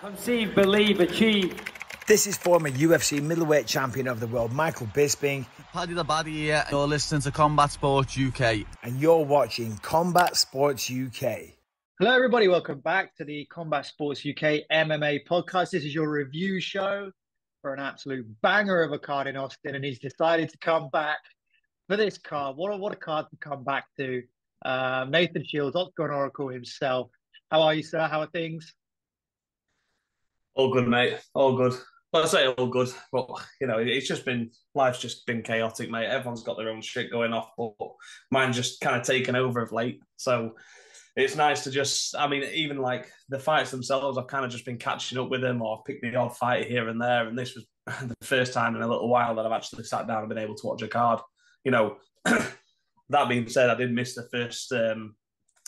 Conceive, believe, achieve. This is former UFC middleweight champion of the world, Michael Bisping. Paddy the Baddy here. You're listening to Combat Sports UK. And you're watching Combat Sports UK. Hello, everybody. Welcome back to the Combat Sports UK MMA podcast. This is your review show for an absolute banger of a card in Austin, and he's decided to come back for this card. What a card to come back to. Nathan Shields, Octagon Oracle himself. How are you, sir? How are things? All good, mate. All good. Well, I say all good, but life's just been chaotic, mate. Everyone's got their own shit going off, but mine's just kind of taken over of late. So it's nice to even like the fights themselves, I've kind of just been catching up with them, or I've picked the odd fight here and there. And this was the first time in a little while that I've actually sat down and been able to watch a card. That being said, I did miss the first. Not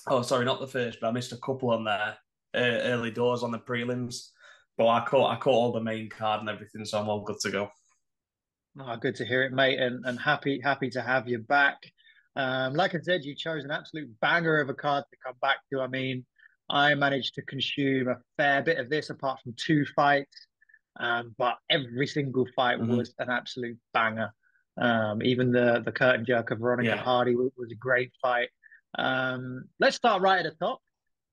the first, but I missed a couple on there early doors on the prelims. But I caught all the main card and everything, so I'm all good to go. Oh, good to hear it, mate, and happy to have you back. Like I said, you chose an absolute banger of a card to come back to. I mean, I managed to consume a fair bit of this, apart from two fights, but every single fight was an absolute banger. Even the curtain jerk of Veronica Hardy was a great fight. Let's start right at the top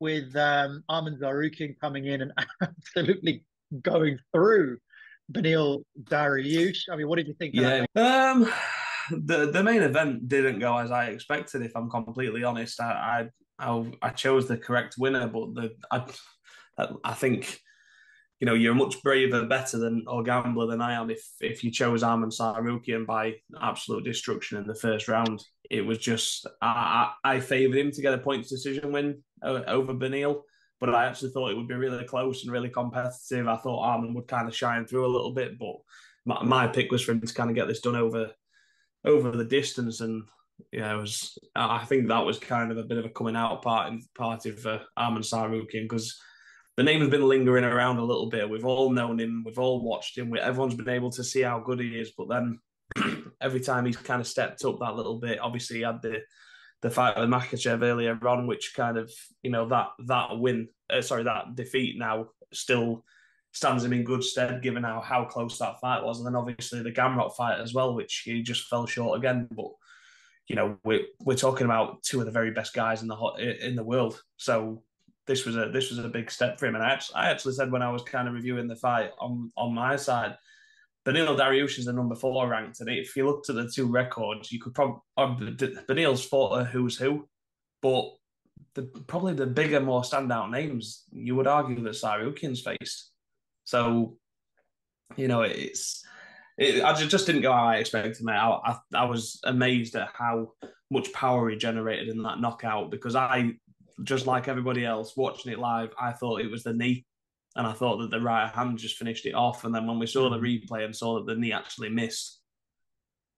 with Arman Tsarukyan coming in and absolutely going through Beneil Dariush. I mean, what did you think? The main event didn't go as I expected. If I'm completely honest, I chose the correct winner, but I think you're a much braver, better than or gambler than I am. If you chose Arman Tsarukyan by absolute destruction in the first round, it was just I favoured him to get a points decision win over Beneil, but I actually thought it would be really close and really competitive. I thought Arman would kind of shine through a little bit, but my pick was for him to kind of get this done over the distance, and I think that was kind of a bit of a coming out party for Arman Tsarukyan, because the name has been lingering around a little bit. We've all known him, we've all watched him, everyone's been able to see how good he is, but then every time he's kind of stepped up that little bit. Obviously, he had the fight with Makhachev earlier on, which kind of, that defeat now still stands him in good stead, given how close that fight was. And then obviously the Gamrot fight as well, which he just fell short again. But, we're talking about two of the very best guys in the world. So this was a big step for him. And I actually said when I was kind of reviewing the fight on my side, Beneil Dariush is the number 4 ranked, and if you looked at the two records, you could probably Beneil's fought a who's who, but probably the bigger, more standout names, you would argue that Tsarukyan's faced. So, I just didn't go how I expected, mate. I was amazed at how much power he generated in that knockout, because I, just like everybody else watching it live, I thought it was the knee. And I thought that the right hand just finished it off. And then when we saw the replay and saw that the knee actually missed,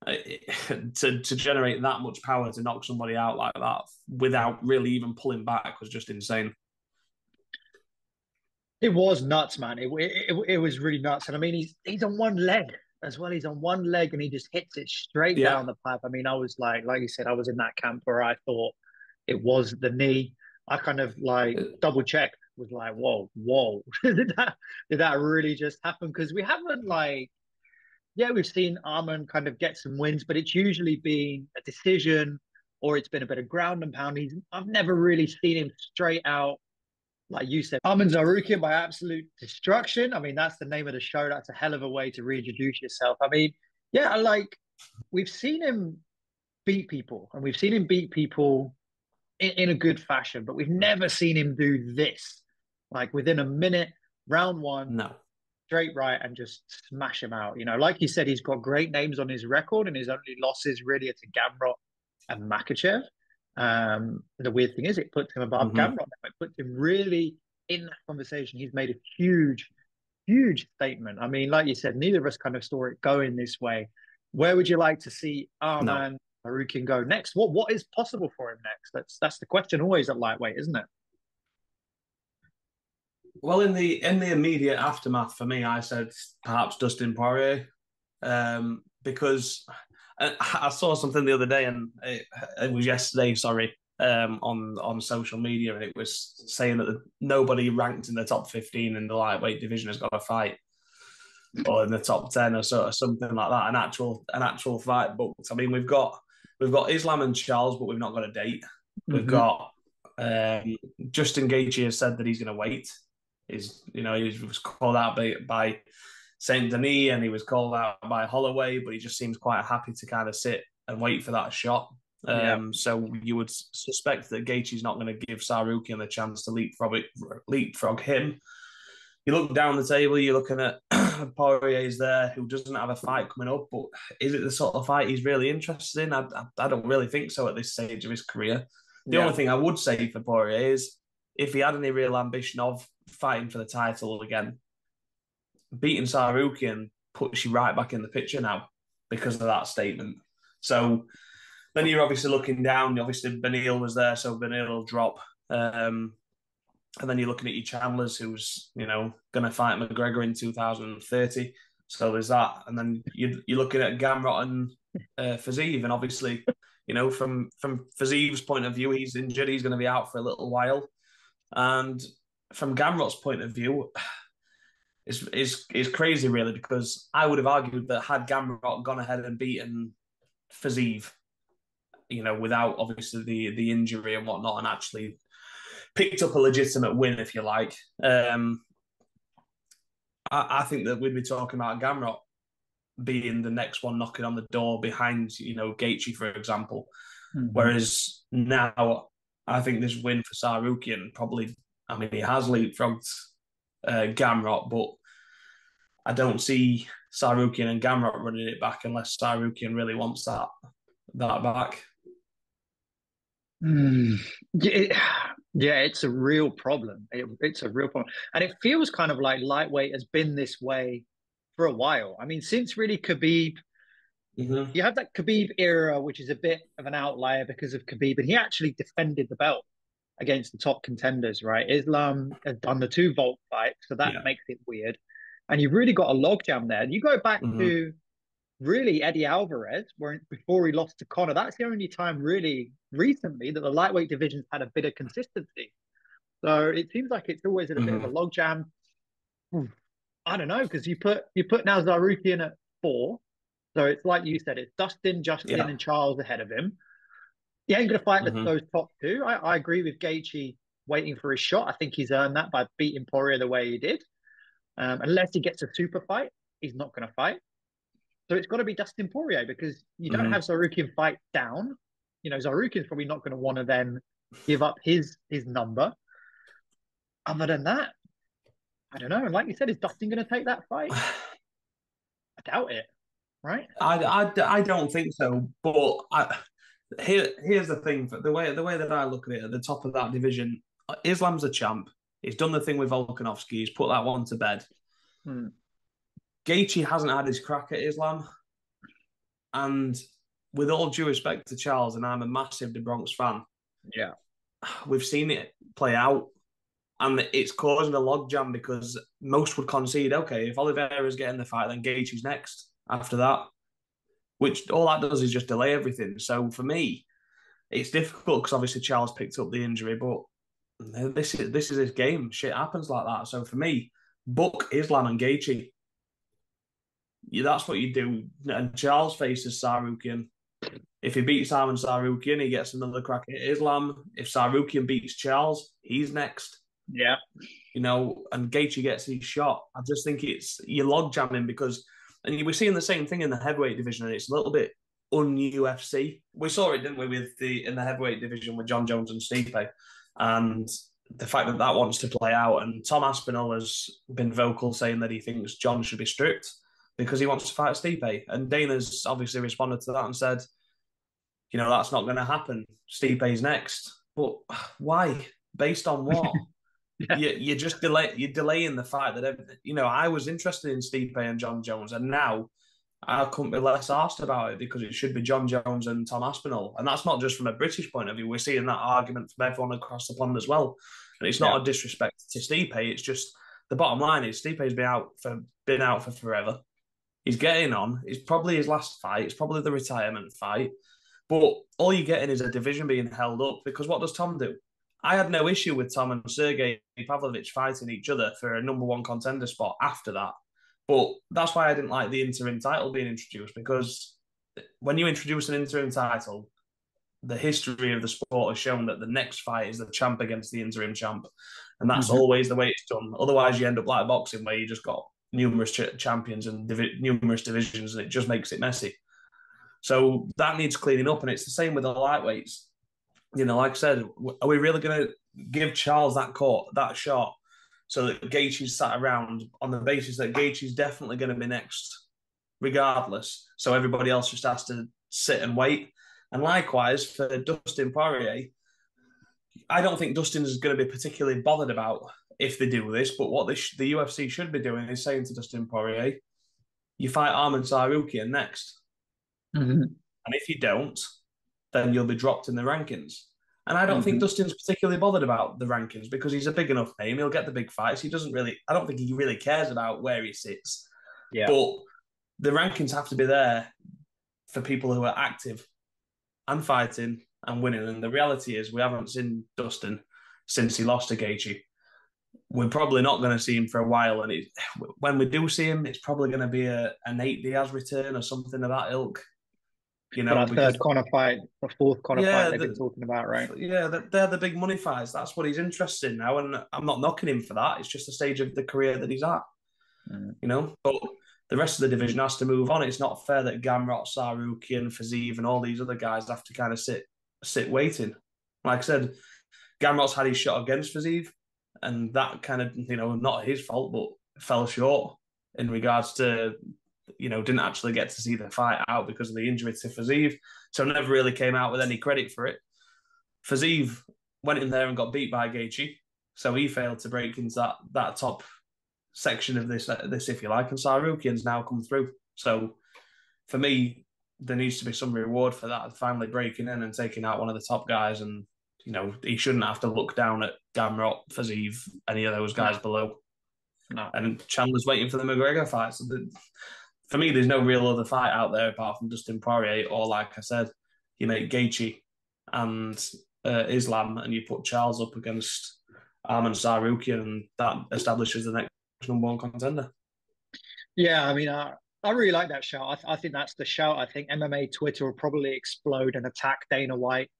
to generate that much power to knock somebody out like that without really even pulling back was just insane. It was nuts, man. It was really nuts. And I mean, he's on one leg as well. He's on one leg and he just hits it straight down the pipe. I mean, I was like you said, I was in that camp where I thought it was the knee. I kind of double checked. Was like, whoa, did that really just happen? Because we haven't we've seen Arman kind of get some wins, but it's usually been a decision or it's been a bit of ground and pound. I've never really seen him straight out, like you said, Arman Tsarukyan by absolute destruction. I mean, that's the name of the show. That's a hell of a way to reintroduce yourself. I mean, we've seen him beat people, and we've seen him beat people in a good fashion, but we've never seen him do this. Like within a minute, round one, straight right, and just smash him out. Like you said, he's got great names on his record, and his only losses really are to Gamrot and Makhachev. The weird thing is, it puts him above Gamrot. It puts him really in that conversation. He's made a huge, huge statement. I mean, like you said, neither of us kind of saw it going this way. Where would you like to see Arman Tsarukyan go next? What is possible for him next? That's the question always at lightweight, isn't it? Well, in the immediate aftermath for me, I said perhaps Dustin Poirier, because I saw something the other day, and it was yesterday, sorry, on social media, and it was saying that nobody ranked in the top 15 in the lightweight division has got a fight, or in the top 10 or something like that. An actual fight booked. I mean, we've got Islam and Charles, but we've not got a date. We've got Justin Gaethje has said that he's going to wait. He was called out by Saint Denis, and he was called out by Holloway, but he just seems quite happy to kind of sit and wait for that shot. So you would suspect that Gaethje's not going to give Tsarukyan the chance to leapfrog him. You look down the table, you're looking at Poirier's there, who doesn't have a fight coming up, but is it the sort of fight he's really interested in? I don't really think so at this stage of his career. The only thing I would say for Poirier is, if he had any real ambition of fighting for the title again, beating Tsarukyan puts you right back in the picture now because of that statement. So then you're obviously looking down. Obviously, Beneil was there, so Beneil will drop. And then you're looking at your Chandlers, who's going to fight McGregor in 2030. So there's that. And then you're looking at Gamrot and Fiziev, and obviously, from Fiziev's point of view, he's injured. He's going to be out for a little while. And from Gamrot's point of view, it's crazy, really, because I would have argued that had Gamrot gone ahead and beaten Fiziev, without obviously the injury and whatnot, and actually picked up a legitimate win, if you like, I think that we'd be talking about Gamrot being the next one knocking on the door behind, Gaethje, for example. Mm-hmm. Whereas now, I think this win for Tsarukyan probably, he has leapfrogged Gamrot, but I don't see Tsarukyan and Gamrot running it back unless Tsarukyan really wants that back. Yeah, it's a real problem. It's a real problem. And it feels kind of like lightweight has been this way for a while. I mean, since really Khabib, you have that Khabib era, which is a bit of an outlier because of Khabib, and he actually defended the belt against the top contenders, right? Islam has done the 2 Volk fights, so that makes it weird. And you've really got a logjam there. And you go back to really Eddie Alvarez, before he lost to Conor, that's the only time really recently that the lightweight division's had a bit of consistency. So it seems like it's always at a bit of a logjam. I don't know, because you put now Tsarukyan at 4. So it's like you said, it's Dustin, Justin, and Charles ahead of him. He ain't going to fight those top 2. I agree with Gaethje waiting for his shot. I think he's earned that by beating Poirier the way he did. Unless he gets a super fight, he's not going to fight. So it's got to be Dustin Poirier, because you don't have Tsarukyan fight down. Tsarukyan's probably not going to want to then give up his number. Other than that, I don't know. And like you said, is Dustin going to take that fight? I doubt it, right? I don't think so. But here's the thing: the way that I look at it, at the top of that division, Islam's a champ. He's done the thing with Volkanovski. He's put that one to bed. Gaethje hasn't had his crack at Islam. And with all due respect to Charles, and I'm a massive De Bronx fan, we've seen it play out. And it's causing a logjam, because most would concede, okay, if Oliveira's getting the fight, then Gaethje's next after that. Which all that does is just delay everything. So for me, it's difficult because obviously Charles picked up the injury, but this is his game. Shit happens like that. So for me, book Islam and Gaethje. That's what you do. And Charles faces Tsarukyan. If he beats Simon Tsarukyan, he gets another crack at Islam. If Tsarukyan beats Charles, he's next. Yeah. And Gaethje gets his shot. I just think you're log jamming, because, and we're seeing the same thing in the heavyweight division, and it's a little bit un-UFC. We saw it, didn't we, in the heavyweight division with John Jones and Stipe, and the fact that wants to play out. And Tom Aspinall has been vocal saying that he thinks John should be stripped because he wants to fight Stipe. And Dana's obviously responded to that and said, that's not going to happen. Stipe's next. But why? Based on what? You're just you're delaying the fight that, I was interested in Stipe and John Jones, and now I couldn't be less asked about it, because it should be John Jones and Tom Aspinall. And that's not just from a British point of view. We're seeing that argument from everyone across the pond as well. And it's not a disrespect to Stipe. It's just, the bottom line is Stipe's been out for forever. He's getting on. It's probably his last fight. It's probably the retirement fight. But all you're getting is a division being held up, because what does Tom do? I had no issue with Tom and Sergey Pavlovich fighting each other for a number one contender spot after that. But that's why I didn't like the interim title being introduced, because when you introduce an interim title, the history of the sport has shown that the next fight is the champ against the interim champ. And that's always the way it's done. Otherwise, you end up like boxing, where you just got numerous champions and numerous divisions, and it just makes it messy. So that needs cleaning up, and it's the same with the lightweights. You know, like I said, are we really going to give Charles that shot so that Gaethje's sat around on the basis that Gaethje's definitely going to be next, regardless? So everybody else just has to sit and wait. And likewise for Dustin Poirier, I don't think Dustin is going to be particularly bothered about if they do this, but what the UFC should be doing is saying to Dustin Poirier, you fight Arman Tsarukyan next. And if you don't, then you'll be dropped in the rankings. And I don't think Dustin's particularly bothered about the rankings, because he's a big enough name. He'll get the big fights. He doesn't really, I don't think he really cares about where he sits. Yeah. But the rankings have to be there for people who are active and fighting and winning. And the reality is, we haven't seen Dustin since he lost to Gaethje. We're probably not going to see him for a while. And when we do see him, it's probably going to be a Nate Diaz return or something of that ilk. You know, that third Conor fight, the fourth Conor fight they've been talking about, right? Yeah, they're the big money fights. That's what he's interested in now, and I'm not knocking him for that. It's just the stage of the career that he's at, you know. But the rest of the division has to move on. It's not fair that Gamrot, Tsarukyan, Fiziev, and all these other guys have to kind of sit waiting. Like I said, Gamrot's had his shot against Fiziev, and that kind of, you know, not his fault, but fell short in regards to, you know, didn't actually get to see the fight out because of the injury to Fiziev, so never really came out with any credit for it. Fiziev went in there and got beat by Gaethje, so he failed to break into that top section of this, if you like, and Tsarukyan's now come through. So for me, there needs to be some reward for that, finally breaking in and taking out one of the top guys, and, you know, he shouldn't have to look down at Gamrot, Fiziev, any of those guys below. No. And Chandler's waiting for the McGregor fight, so for me, there's no real other fight out there apart from Dustin Poirier, or, like I said, you make Gaethje and Islam, and you put Charles up against Arman Tsarukyan, and that establishes the next number one contender. Yeah, I mean, I really like that shout. I think that's the shout. I think MMA Twitter will probably explode and attack Dana White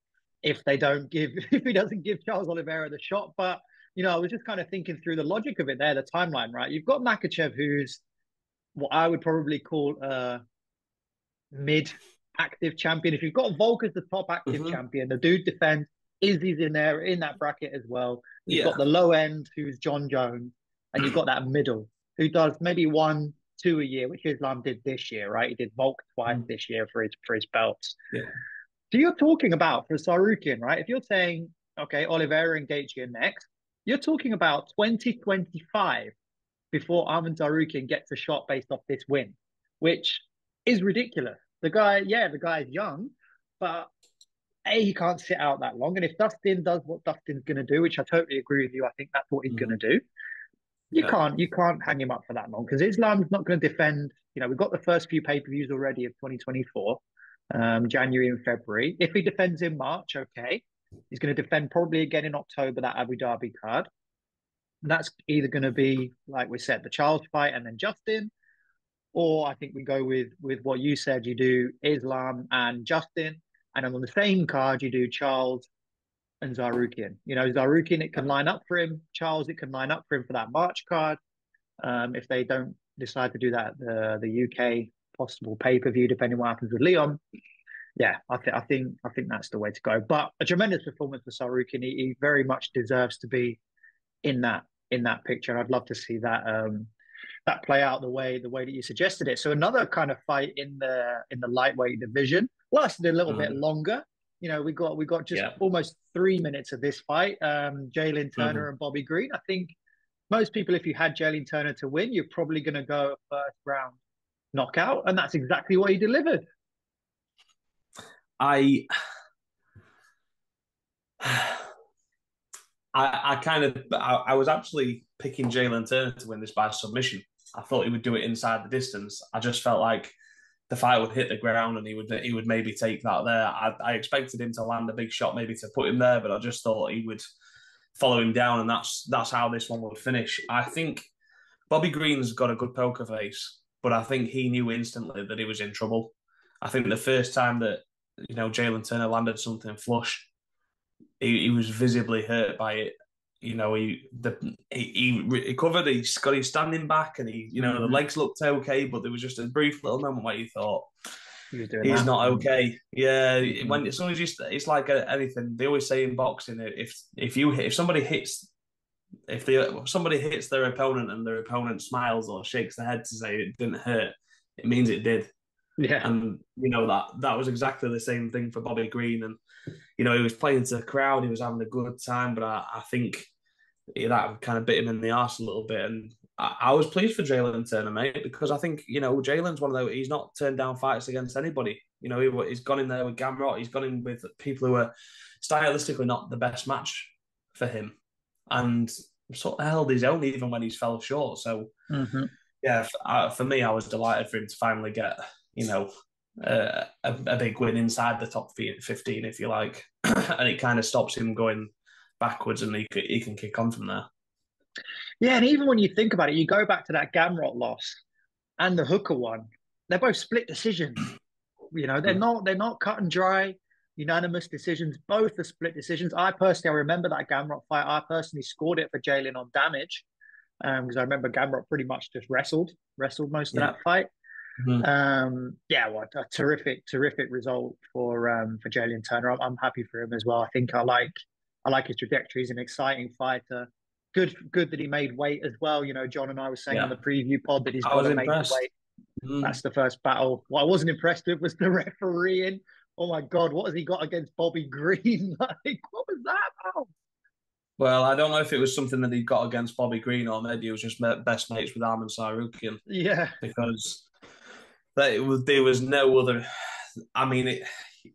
if he doesn't give Charles Oliveira the shot. But, you know, I was just kind of thinking through the logic of it there, the timeline, right? You've got Makhachev, who's what I would probably call a mid-active champion. If you've got Volk as the top active champion, the dude defends. Izzy's in there, in that bracket as well. You've got the low end, who's John Jones, and you've got that middle, who does maybe 1-2 a year, which Islam did this year, right? He did Volk twice this year for his belts. Yeah. So you're talking about, for Tsarukyan, right? If you're saying, okay, Oliveira and Gaethje are next, you're talking about 2025 before Arman Tsarukyan gets a shot based off this win, which is ridiculous. The guy's young, but he can't sit out that long. And if Dustin does what Dustin's going to do, which I totally agree with you, I think that's what he's going to do. You can't hang him up for that long, because Islam's not going to defend. You know, we've got the first few pay-per-views already of 2024, January and February. If he defends in March, okay. He's going to defend probably again in October, that Abu Dhabi card. And that's either going to be, like we said, the Charles fight and then Justin, or I think we go with what you said. You do Islam and Justin, and then on the same card you do Charles and Tsarukyan. You know, Tsarukyan, it can line up for him. Charles, it can line up for him for that March card. If they don't decide to do that, the UK possible pay-per-view, depending what happens with Leon. Yeah, I think that's the way to go. But a tremendous performance for Tsarukyan. He very much deserves to be in that picture, and I'd love to see that that play out the way that you suggested it. So another kind of fight in the lightweight division lasted a little bit longer. You know, we got just almost 3 minutes of this fight. Jalin Turner and Bobby Green. I think most people, if you had Jalin Turner to win, you're probably going to go first round knockout, and that's exactly what he delivered. I was actually picking Jalin Turner to win this by submission. I thought he would do it inside the distance. I just felt like the fight would hit the ground and he would maybe take that there. I expected him to land a big shot, maybe to put him there, but I just thought he would follow him down, and that's how this one would finish. I think Bobby Green's got a good poker face, but I think he knew instantly that he was in trouble. I think the first time that Jalin Turner landed something flush, he was visibly hurt by it. He recovered. He's got his standing back, and the legs looked okay, but there was just a brief little moment where you thought he's not okay. Yeah, when as soon as it's like anything. They always say in boxing, if somebody hits their opponent and their opponent smiles or shakes their head to say it didn't hurt, it means it did. Yeah, and that was exactly the same thing for Bobby Green, and he was playing to the crowd, he was having a good time, but I think that kind of bit him in the arse a little bit, and I was pleased for Jalin Turner, mate, because I think Jalen's one of those. He's not turned down fights against anybody. He's gone in there with Gamrot. He's gone in with people who are stylistically not the best match for him, and sort of held his own even when he's fell short. So yeah, for me, I was delighted for him to finally get a big win inside the top 15, if you like, and it kind of stops him going backwards, and he can kick on from there. Yeah, and even when you think about it, you go back to that Gamrot loss and the Hooker one. They're both split decisions. They're not cut and dry, unanimous decisions. Both are split decisions. I remember that Gamrot fight. I personally scored it for Jalin on damage, because I remember Gamrot pretty much just wrestled most of that fight. What a terrific result for Jalin Turner. I'm happy for him as well. I think I like his trajectory. He's an exciting fighter. Good that he made weight as well. John and I were saying on the preview pod that he's got to make weight. That's the first battle. What I wasn't impressed with was the refereeing. Oh my God, what has he got against Bobby Green? What was that about? Well, I don't know if it was something that he got against Bobby Green, or maybe it was just best mates with Arman Tsarukyan. Yeah, because there was no other. I mean,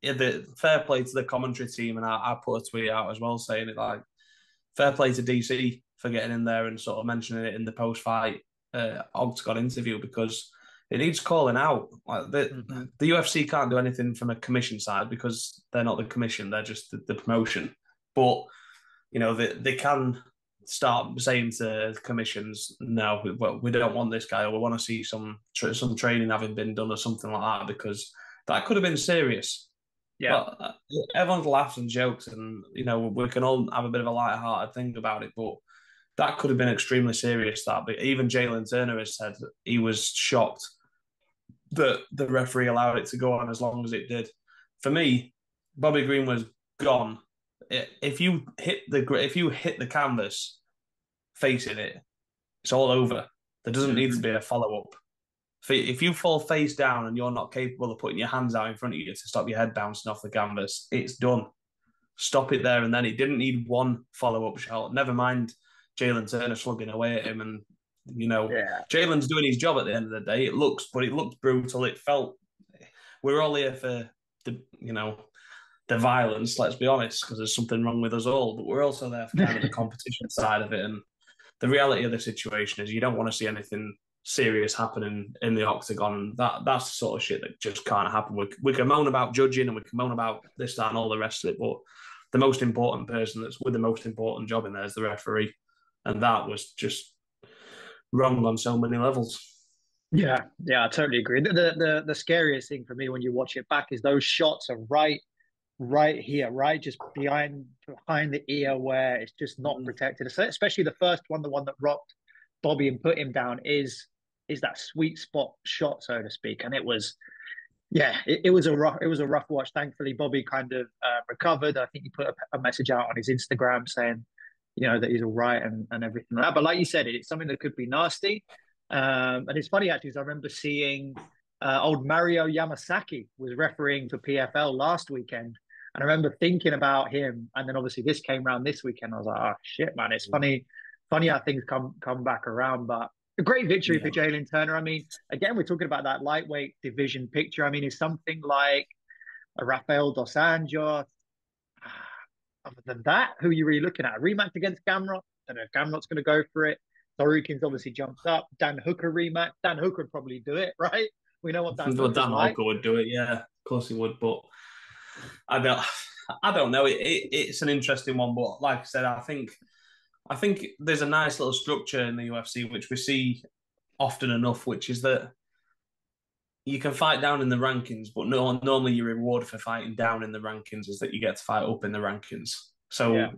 the fair play to the commentary team, and I put a tweet out as well saying it like, fair play to DC for getting in there and sort of mentioning it in the post-fight Octagon interview, because it needs calling out. Like the UFC can't do anything from a commission side because they're not the commission; they're just the promotion. But they can start saying to commissions, "No, we don't want this guy, or we want to see some training having been done or something like that," because that could have been serious. Yeah, but everyone laughs and jokes, and we can all have a bit of a light-hearted thing about it, but that could have been extremely serious. But even Jalin Turner has said he was shocked that the referee allowed it to go on as long as it did. For me, Bobby Green was gone. If you hit the canvas facing it, it's all over. There doesn't need to be a follow-up. If you fall face down and you're not capable of putting your hands out in front of you to stop your head bouncing off the canvas, it's done. Stop it there and then. It didn't need one follow-up shot. Never mind Jalin Turner slugging away at him, and Jalen's doing his job at the end of the day. It looked brutal. It felt, we're all here for the violence, let's be honest, because there's something wrong with us all, but we're also there for kind of the competition side of it. And the reality of the situation is you don't want to see anything serious happening in the octagon. That's the sort of shit that just can't happen. We can moan about judging and we can moan about this, that, and all the rest of it, but the most important person that's with the most important job in there is the referee, and that was just wrong on so many levels. Yeah, I totally agree. The scariest thing for me when you watch it back is those shots are right here, right just behind the ear, where it's just not protected. Especially the first one, the one that rocked Bobby and put him down, is that sweet spot shot, so to speak. And it was a rough watch. Thankfully, Bobby kind of recovered. I think he put a message out on his Instagram saying, that he's all right and everything like that. But like you said, it's something that could be nasty. And it's funny actually, because I remember seeing old Mario Yamasaki was refereeing for PFL last weekend. And I remember thinking about him. And then obviously this came around this weekend. I was like, oh shit, man, it's funny how things come back around. But a great victory for Jalin Turner. I mean, again, we're talking about that lightweight division picture. I mean, it's something like a Rafael Dos Anjos. Other than that, who are you really looking at? A rematch against Gamrot? I don't know if Gamrot's going to go for it. Tsarukyan's obviously jumped up. Dan Hooker rematch. Dan Hooker would probably do it, right? We know what Dan Well, Hooker's Dan like. Hooker would do it, yeah, of course he would. But I don't know. It's an interesting one, but like I said, I think there's a nice little structure in the UFC which we see often enough, which is that you can fight down in the rankings, but normally your reward for fighting down in the rankings is that you get to fight up in the rankings. So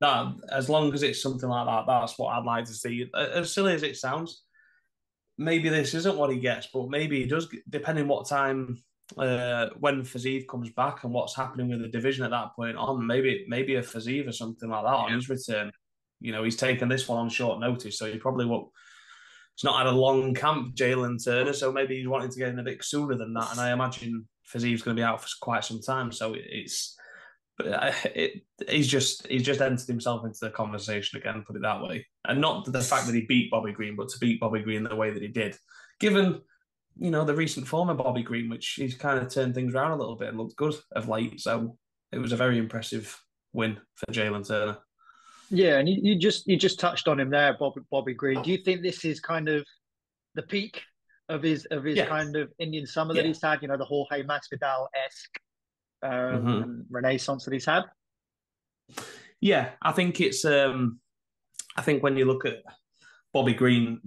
that, as long as it's something like that, that's what I'd like to see. As silly as it sounds, maybe this isn't what he gets, but maybe he does, depending what time when Fiziev comes back and what's happening with the division at that point on, maybe a Fiziev or something like that on his return. You know, he's taken this one on short notice, so he probably won't. He's not had a long camp, Jalin Turner, so maybe he's wanting to get in a bit sooner than that. And I imagine Fiziev's going to be out for quite some time, so he's just entered himself into the conversation again, put it that way. And not the fact that he beat Bobby Green, but to beat Bobby Green the way that he did, given the recent form of Bobby Green, which he's kind of turned things around a little bit and looked good of late. So it was a very impressive win for Jalin Turner. Yeah, and you just touched on him there, Bobby Green. Do you think this is kind of the peak of his kind of Indian summer that he's had? The Jorge Masvidal-esque renaissance that he's had. Yeah, I think it's. I think when you look at Bobby Green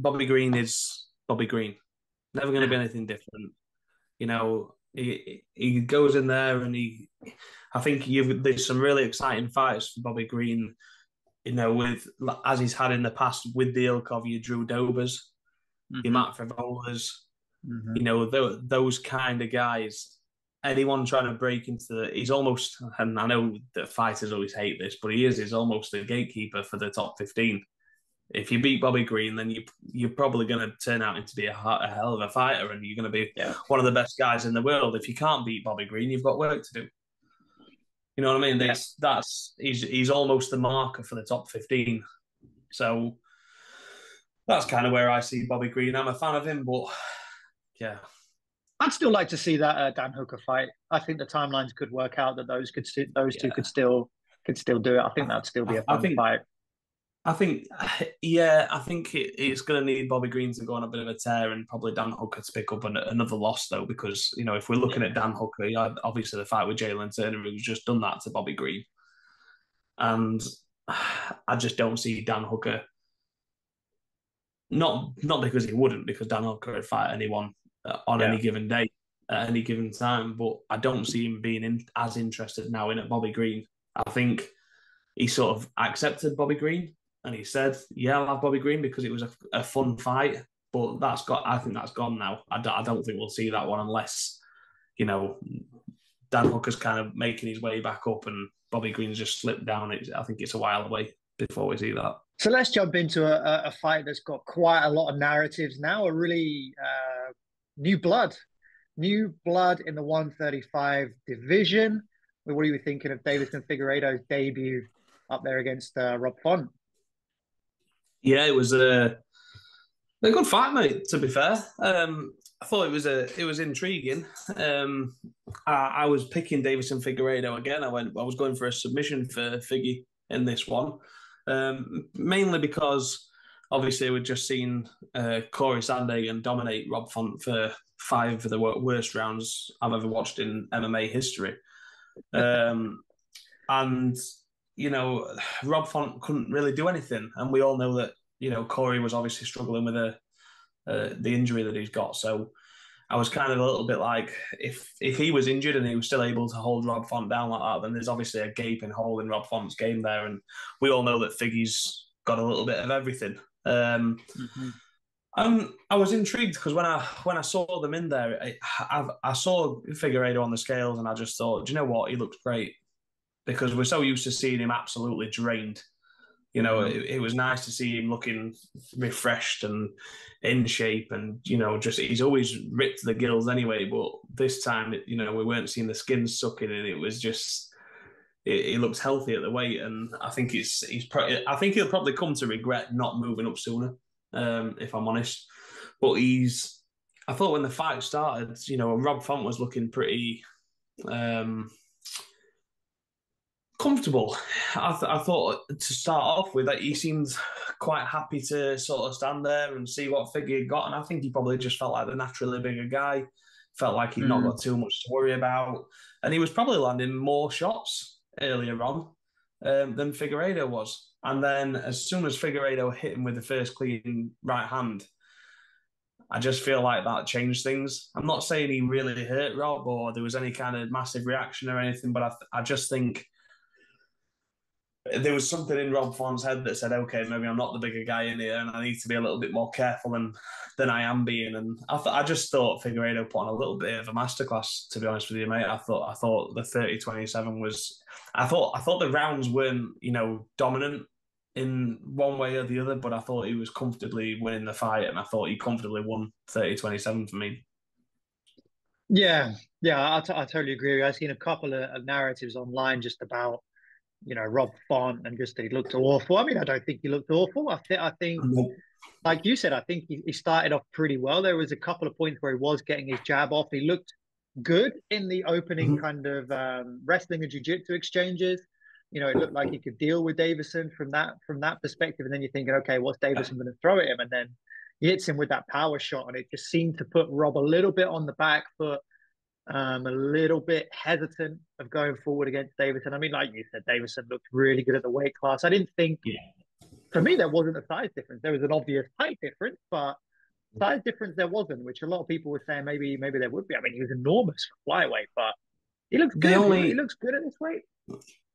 is Bobby Green. Never going to be anything different. He goes in there and I think there's some really exciting fights for Bobby Green. With as he's had in the past with the ilk of your Drew Dobers, your Matt Frivolas, those kind of guys. Anyone trying to break into he's almost, and I know that fighters always hate this, but he's almost a gatekeeper for the top 15. If you beat Bobby Green, then you're probably going to turn out to be a hell of a fighter, and you're going to be one of the best guys in the world. If you can't beat Bobby Green, you've got work to do. You know what I mean? Yeah. He's almost the marker for the top 15. So that's kind of where I see Bobby Green. I'm a fan of him, but yeah. I'd still like to see that Dan Hooker fight. I think the timelines could work out that those two could still do it. I think that'd still be a fun fight. I think it's going to need Bobby Green to go on a bit of a tear and probably Dan Hooker to pick up another loss, though, because, if we're looking at Dan Hooker, obviously the fight with Jalin Turner, who's just done that to Bobby Green. And I just don't see Dan Hooker, not because he wouldn't, because Dan Hooker would fight anyone on any given day, at any given time, but I don't see him being as interested now in at Bobby Green. I think he sort of accepted Bobby Green. And he said, "Yeah, I'll have Bobby Green because it was a fun fight." But I think that's gone now. I don't think we'll see that one unless, Dan Hooker's kind of making his way back up and Bobby Green's just slipped down. I think it's a while away before we see that. So let's jump into a fight that's got quite a lot of narratives now. A really new blood in the 135 division. What are you thinking of Deiveson Figueiredo's debut up there against Rob Font? Yeah, it was a good fight, mate. To be fair, I thought it was intriguing. I was picking Deiveson Figueiredo again. I was going for a submission for Figgy in this one, mainly because obviously we'd just seen Corey Sandhagen dominate Rob Font for 5 of the worst rounds I've ever watched in MMA history, and. Rob Font couldn't really do anything. And we all know that, Corey was obviously struggling with the injury that he's got. So I was kind of a little bit like, if he was injured and he was still able to hold Rob Font down like that, then there's obviously a gaping hole in Rob Font's game there. And we all know that Figgy's got a little bit of everything. And I was intrigued because when I saw them in there, I saw Figueiredo on the scales and I just thought, do you know what? He looks great. Because we're so used to seeing him absolutely drained. It was nice to see him looking refreshed and in shape and, he's always ripped to the gills anyway, but this time, we weren't seeing the skin sucking and it was just, he looks healthy at the weight and I think I think he'll probably come to regret not moving up sooner, if I'm honest. But I thought when the fight started, Rob Font was looking pretty... Comfortable. I thought to start off with that he seemed quite happy to sort of stand there and see what figure he got, and I think he probably just felt like the naturally bigger guy, felt like he'd not got too much to worry about, and he was probably landing more shots earlier on than Figueiredo was. And then as soon as Figueiredo hit him with the first clean right hand, I just feel like that changed things. I'm not saying he really hurt Rob or there was any kind of massive reaction or anything, but I just think there was something in Rob Font's head that said, okay, maybe I'm not the bigger guy in here and I need to be a little bit more careful than I am being. And I just thought Figueiredo put on a little bit of a masterclass, to be honest with you, mate. I thought the 30-27 was... I thought the rounds weren't, dominant in one way or the other, but I thought he was comfortably winning the fight, and I thought he comfortably won 30-27 for me. Yeah, I totally agree. I've seen a couple of narratives online just about, Rob Font and just that he looked awful. I mean, I don't think he looked awful. I think, like you said, I think he started off pretty well. There was a couple of points where he was getting his jab off. He looked good in the opening kind of wrestling and jiu-jitsu exchanges. It looked like he could deal with Davison from that perspective. And then you're thinking, okay, what's Davison going to throw at him? And then he hits him with that power shot, and it just seemed to put Rob a little bit on the back foot, a little bit hesitant of going forward against Davison. I mean, like you said, Davison looked really good at the weight class. I didn't think, for me, there wasn't a size difference. There was an obvious height difference, but size difference there wasn't, which a lot of people were saying maybe there would be. I mean, he was enormous for flyweight, but he looks good. He looks good at this weight.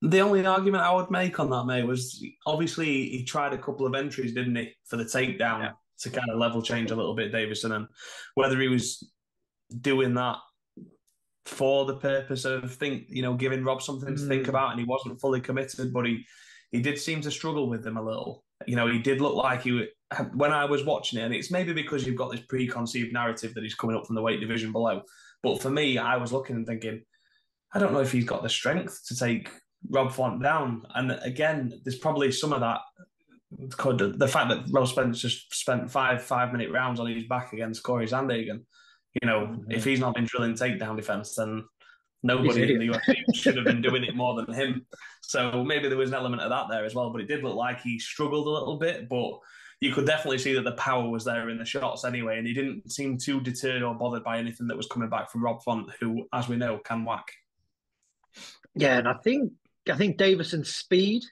The only argument I would make on that, mate, was obviously he tried a couple of entries, didn't he, for the takedown to kind of level change a little bit, Davison, and whether he was doing that for the purpose of giving Rob something to think about, and he wasn't fully committed, but he did seem to struggle with him a little. He did look like when I was watching it, and it's maybe because you've got this preconceived narrative that he's coming up from the weight division below, but for me, I was looking and thinking, I don't know if he's got the strength to take Rob Font down. And again, there's probably some of that. The fact that Rob Spence just spent 5-minute rounds on his back against Corey Sandhagen, if he's not been drilling takedown defense, then nobody in the UFC should have been doing it more than him. So maybe there was an element of that there as well, but it did look like he struggled a little bit, but you could definitely see that the power was there in the shots anyway, and he didn't seem too deterred or bothered by anything that was coming back from Rob Font, who, as we know, can whack. Yeah, and I think Davison's speed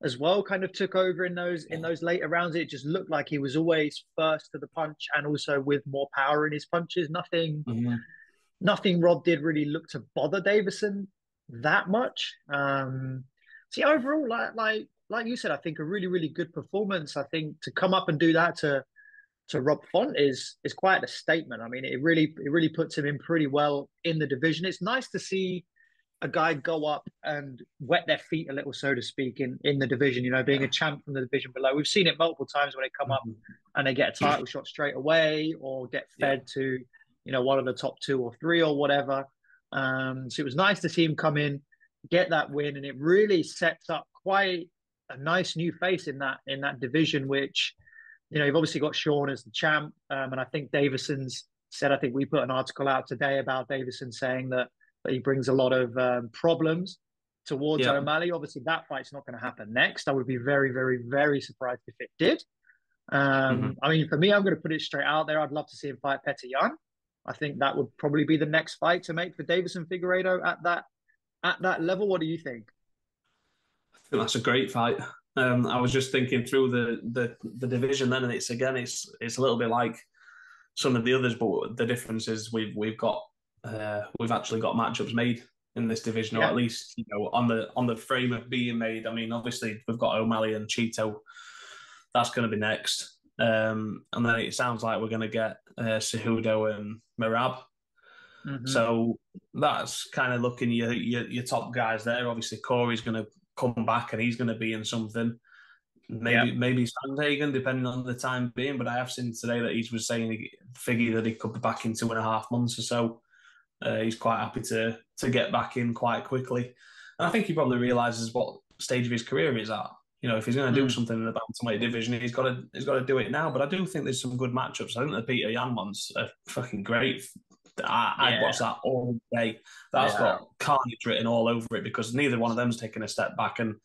as well kind of took over in those later rounds. It just looked like he was always first to the punch, and also with more power in his punches. Nothing Rob did really look to bother Davison that much. Overall, like you said, I think a really, really good performance. I think to come up and do that to Rob Font is quite a statement. I mean, it really puts him in pretty well in the division. It's nice to see a guy go up and wet their feet a little, so to speak, in the division, being a champ from the division below. We've seen it multiple times when they come up and they get a title shot straight away or get fed to, one of the top 2 or 3 or whatever. So it was nice to see him come in, get that win, and it really sets up quite a nice new face in that division, which, you've obviously got Sean as the champ. And I think Davison's said, I think we put an article out today about Davison saying that he brings a lot of problems towards O'Malley. Obviously, that fight's not going to happen next. I would be very, very, very surprised if it did. I mean, for me, I'm going to put it straight out there. I'd love to see him fight Petr Yan. I think that would probably be the next fight to make for Davison Figueiredo at that level. What do you think? I think that's a great fight. I was just thinking through the division then, and it's a little bit like some of the others, but the difference is we've actually got matchups made in this division, or at least on the frame of being made. I mean, obviously we've got O'Malley and Cheeto. That's going to be next, and then it sounds like we're going to get Cejudo and Merab. So that's kind of looking your top guys there. Obviously, Corey's going to come back and he's going to be in something. Maybe Sandhagen, depending on the time being. But I have seen today that he was saying that he could be back in 2.5 months or so. He's quite happy to get back in quite quickly. And I think he probably realises what stage of his career he's at. If he's going to do something in the bantamweight division, he's got to do it now. But I do think there's some good matchups. I think the Petr Yan ones are fucking great. I'd watch that all day. That's got carnage written all over it because neither one of them's taken a step back. And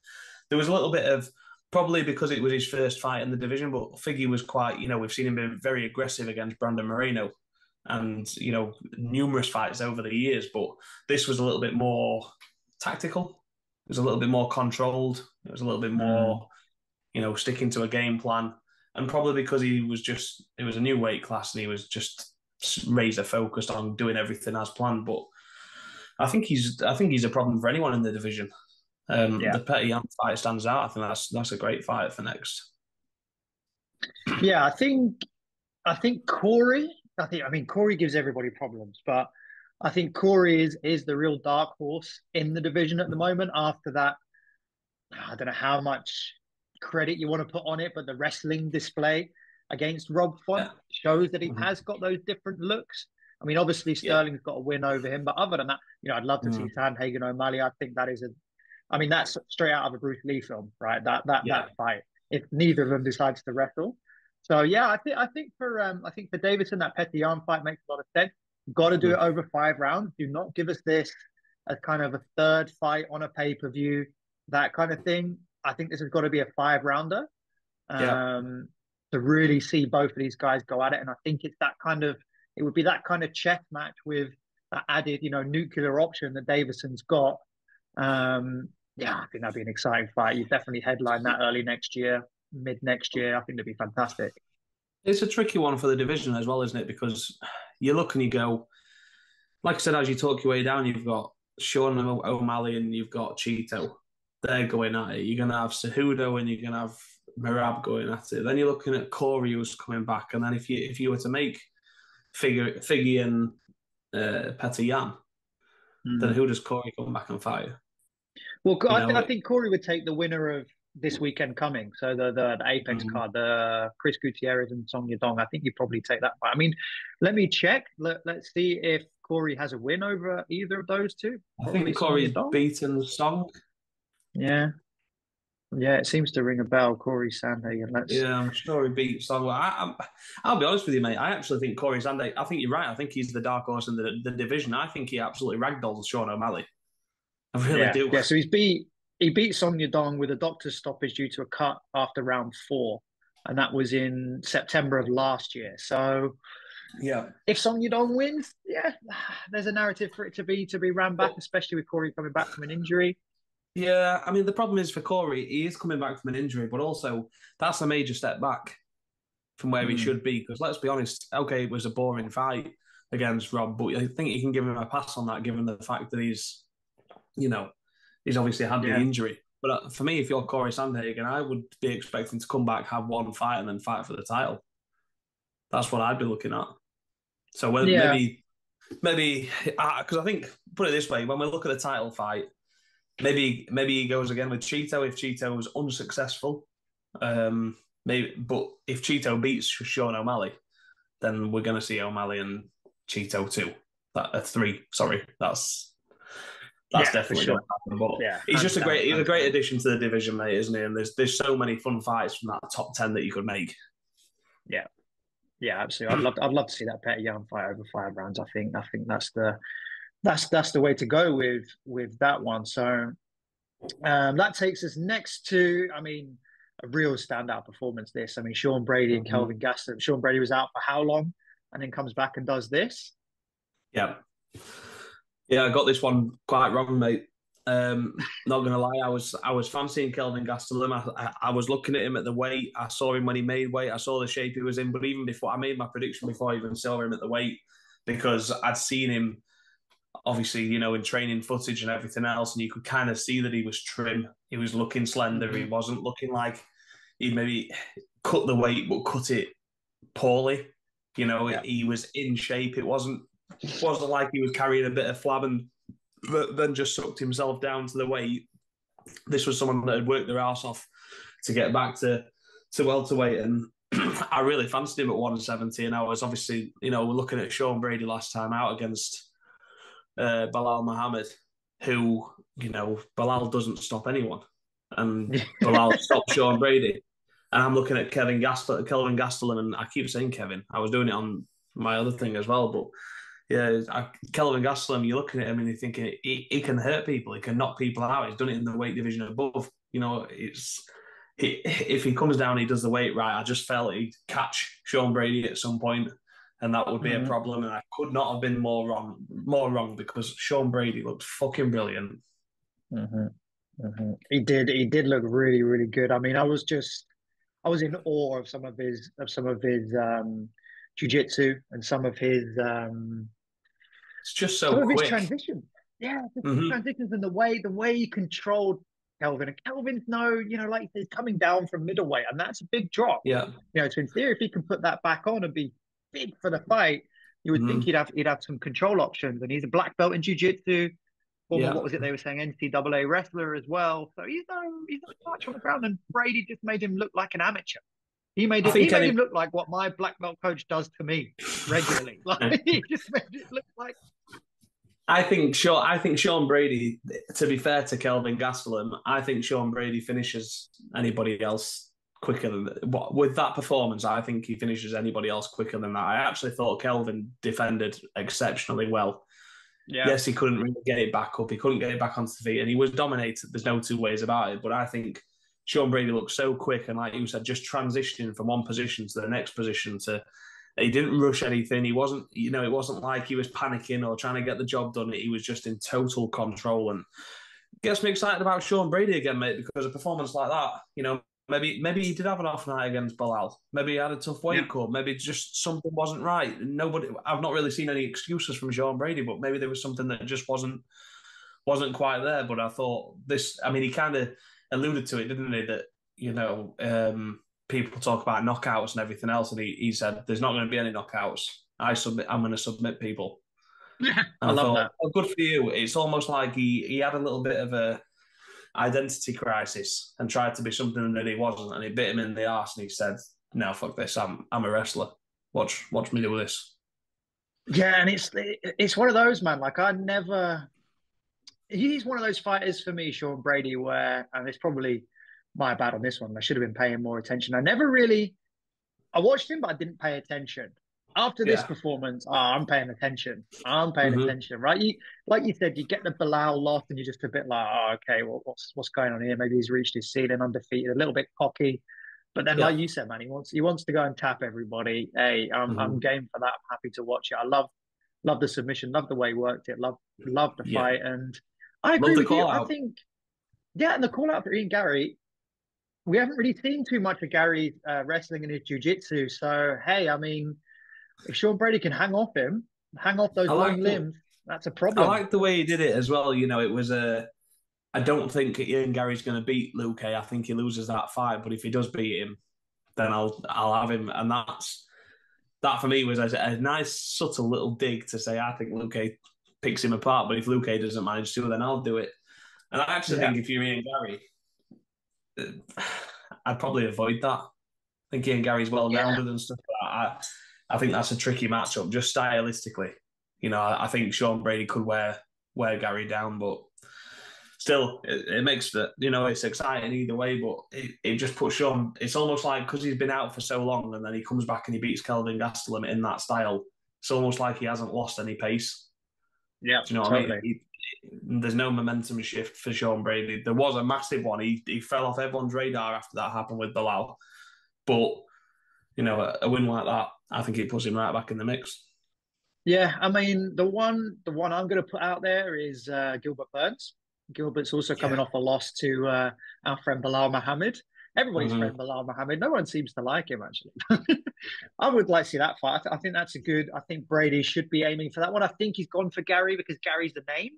there was a little bit of, probably because it was his first fight in the division, but Figgy was quite, we've seen him be very aggressive against Brandon Moreno and, numerous fights over the years. But this was a little bit more tactical. It was a little bit more controlled. It was a little bit more, sticking to a game plan. And probably because it was a new weight class and he was just razor focused on doing everything as planned. But I think he's a problem for anyone in the division. The Petty Yan fight stands out. I think that's a great fight for next. Yeah, I think Corey. Corey gives everybody problems, but I think Corey is the real dark horse in the division at the moment. After that, I don't know how much credit you want to put on it, but the wrestling display against Rob Font shows that he has got those different looks. I mean, obviously Sterling's got a win over him, but other than that, I'd love to see Sandhagen O'Malley. I think that's straight out of a Bruce Lee film, right? That fight. If neither of them decides to wrestle, so I think for Davison, that Petty Yan fight makes a lot of sense. Got to do it over 5 rounds. Do not give us this as kind of a third fight on a pay-per-view, that kind of thing. I think this has got to be a 5-rounder to really see both of these guys go at it. And I think it would be that kind of chess match with that added, nuclear option that Davison's got. I think that'd be an exciting fight. You definitely headline that early next year, mid next year. I think it'd be fantastic. It's a tricky one for the division as well, isn't it? Because you look and you go, like I said, as you talk your way down, you've got Sean O'Malley and you've got Cheeto. They're going at it. You're going to have Cejudo and you're going to have Merab going at it. Then you're looking at Corey who's coming back. And then if you were to make Figgy and Petty Yan, then who does Corey come back and fight? Well, I think Corey would take the winner of this weekend coming. So the Apex card, the Chris Gutierrez and Song Yadong. I think you probably take that fight. I mean, let me check. Let's see if Corey has a win over either of those two. Probably I think Corey's beaten Song. Yeah, it seems to ring a bell. Corey Sandhagen. I'm sure he beat Song. I'll be honest with you, mate. I actually think Corey Sandhagen. I think you're right. I think he's the dark horse in the division. I think he absolutely ragdolls Sean O'Malley. I really do. Yeah, so he beat Song Yadong with a doctor's stoppage due to a cut after round 4, and that was in September of last year. So if Song Yadong wins, there's a narrative for it to be ran back, especially with Corey coming back from an injury. Yeah, I mean, the problem is for Corey, he is coming back from an injury, but also that's a major step back from where he should be. Because let's be honest, okay, it was a boring fight against Rob, but I think you can give him a pass on that, given the fact that he's obviously had the injury. But for me, if you're Corey Sandhagen, I would be expecting to come back, have one fight, and then fight for the title. That's what I'd be looking at. So maybe, because I think, put it this way, when we look at the title fight, maybe he goes again with Cheeto if Cheeto was unsuccessful. Maybe, but if Cheeto beats Sean O'Malley, then we're going to see O'Malley and Cheeto too. Three. Sorry, that's definitely going to happen. But he's just a great addition to the division, mate, isn't he? And there's so many fun fights from that top 10 that you could make. Yeah, absolutely. I'd love to see that Petty Yan fight over 5 rounds. I think that's the way to go with that one. So that takes us next to, a real standout performance. This, Sean Brady and Kelvin Gastelum. Sean Brady was out for how long, and then comes back and does this. Yeah, I got this one quite wrong, mate. Not gonna lie, I was fancying Kelvin Gastelum. I was looking at him at the weight. I saw him when he made weight. I saw the shape he was in. But even before I made my prediction, before I even saw him at the weight, because I'd seen him, obviously, in training footage and everything else, and you could kind of see that he was trim. He was looking slender. He wasn't looking like he maybe cut the weight, but cut it poorly. He was in shape. It wasn't like he was carrying a bit of flab and then just sucked himself down to the weight. This was someone that had worked their arse off to get back to welterweight, and I really fancied him at 170. And I was obviously, looking at Sean Brady last time out against Bilal Muhammad, who, Bilal doesn't stop anyone, and Bilal stopped Sean Brady. And I'm looking at Kelvin Gastelum, and I keep saying Kevin. I was doing it on my other thing as well, but Kelvin Gastelum, you're looking at him and you're thinking he can hurt people, he can knock people out. He's done it in the weight division above. If he comes down, he does the weight right. I just felt he'd catch Sean Brady at some point, and that would be a problem. And I could not have been more wrong because Sean Brady looked fucking brilliant. He did look really, really good. I mean, I was in awe of some of his jiu-jitsu and some of his it's just so quick. His transitions. Yeah, the transitions and the way he controlled Kelvin. And Kelvin's like he's coming down from middleweight, and that's a big drop. Yeah. So in theory, if he can put that back on and be big for the fight, you would think he'd have some control options. And he's a black belt in jiu-jitsu. What was it they were saying? NCAA wrestler as well. So he's no touch on the ground. And Brady just made him look like an amateur. He made him look like what my black belt coach does to me regularly. Like he just made it look like. I think Sean Brady, to be fair to Kelvin Gastelum, I think Sean Brady finishes anybody else quicker than with that performance. I think he finishes anybody else quicker than that. I actually thought Kelvin defended exceptionally well. Yeah. Yes, he couldn't really get it back up. He couldn't get it back onto the feet, and he was dominated. There's no two ways about it. But I think Sean Brady looked so quick, and like you said, just transitioning from one position to the next position he didn't rush anything. He wasn't, it wasn't like he was panicking or trying to get the job done. He was just in total control, and gets me excited about Sean Brady again, mate, because a performance like that, maybe he did have an off night against Bilal. Maybe he had a tough weight cut. Maybe just something wasn't right. I've not really seen any excuses from Sean Brady, but maybe there was something that just wasn't quite there. But I thought he kind of alluded to it, didn't he? That, people talk about knockouts and everything else, and he said, there's not going to be any knockouts. I'm going to submit people. I love that. Oh, good for you. It's almost like he had a little bit of a identity crisis and tried to be something that he wasn't, and it bit him in the arse, and he said, no, fuck this, I'm a wrestler. Watch me do this. Yeah, and it's one of those, man, like he's one of those fighters for me, Sean Brady, where, and it's probably my bad on this one, I should have been paying more attention. I watched him, but I didn't pay attention. After this performance, I'm paying attention. Right? Like you said, you get the Bilal loss, and you're just a bit like, okay, well, what's going on here? Maybe he's reached his ceiling, undefeated, a little bit cocky. But then, like you said, man, he wants to go and tap everybody. Hey, I'm game for that. I'm happy to watch it. I love the submission, love the way he worked it, love the fight, and I agree with you. I think, and the call out for Ian Gary. We haven't really seen too much of Gary's wrestling and his jiu-jitsu. So, hey, I mean, if Sean Brady can hang off those long limbs, that's a problem. I like the way he did it as well. It was I don't think Ian Gary's going to beat Luque. I think he loses that fight. But if he does beat him, then I'll have him. And that for me was a nice, subtle little dig to say, I think Luque picks him apart. But if Luque doesn't manage to, then I'll do it. And I actually think if you're Ian Gary, I'd probably avoid that. I think Ian Gary's well-rounded and stuff. I think that's a tricky matchup, just stylistically. I think Sean Brady could wear Gary down, but still, it makes it, it's exciting either way, but it just puts Sean, it's almost like, because he's been out for so long and then he comes back and he beats Kelvin Gastelum in that style, it's almost like he hasn't lost any pace. Yeah, do you know what I mean? There's no momentum shift for Sean Brady. There was a massive one. He fell off everyone's radar after that happened with Bilal. But, a win like that, I think it puts him right back in the mix. Yeah, I mean, the one I'm going to put out there is Gilbert Burns. Gilbert's also coming off a loss to our friend Bilal Muhammad. Everybody's friend Bilal Muhammad. No one seems to like him, actually. I would like to see that fight. I think that's I think Brady should be aiming for that one. I think he's gone for Gary because Gary's the name.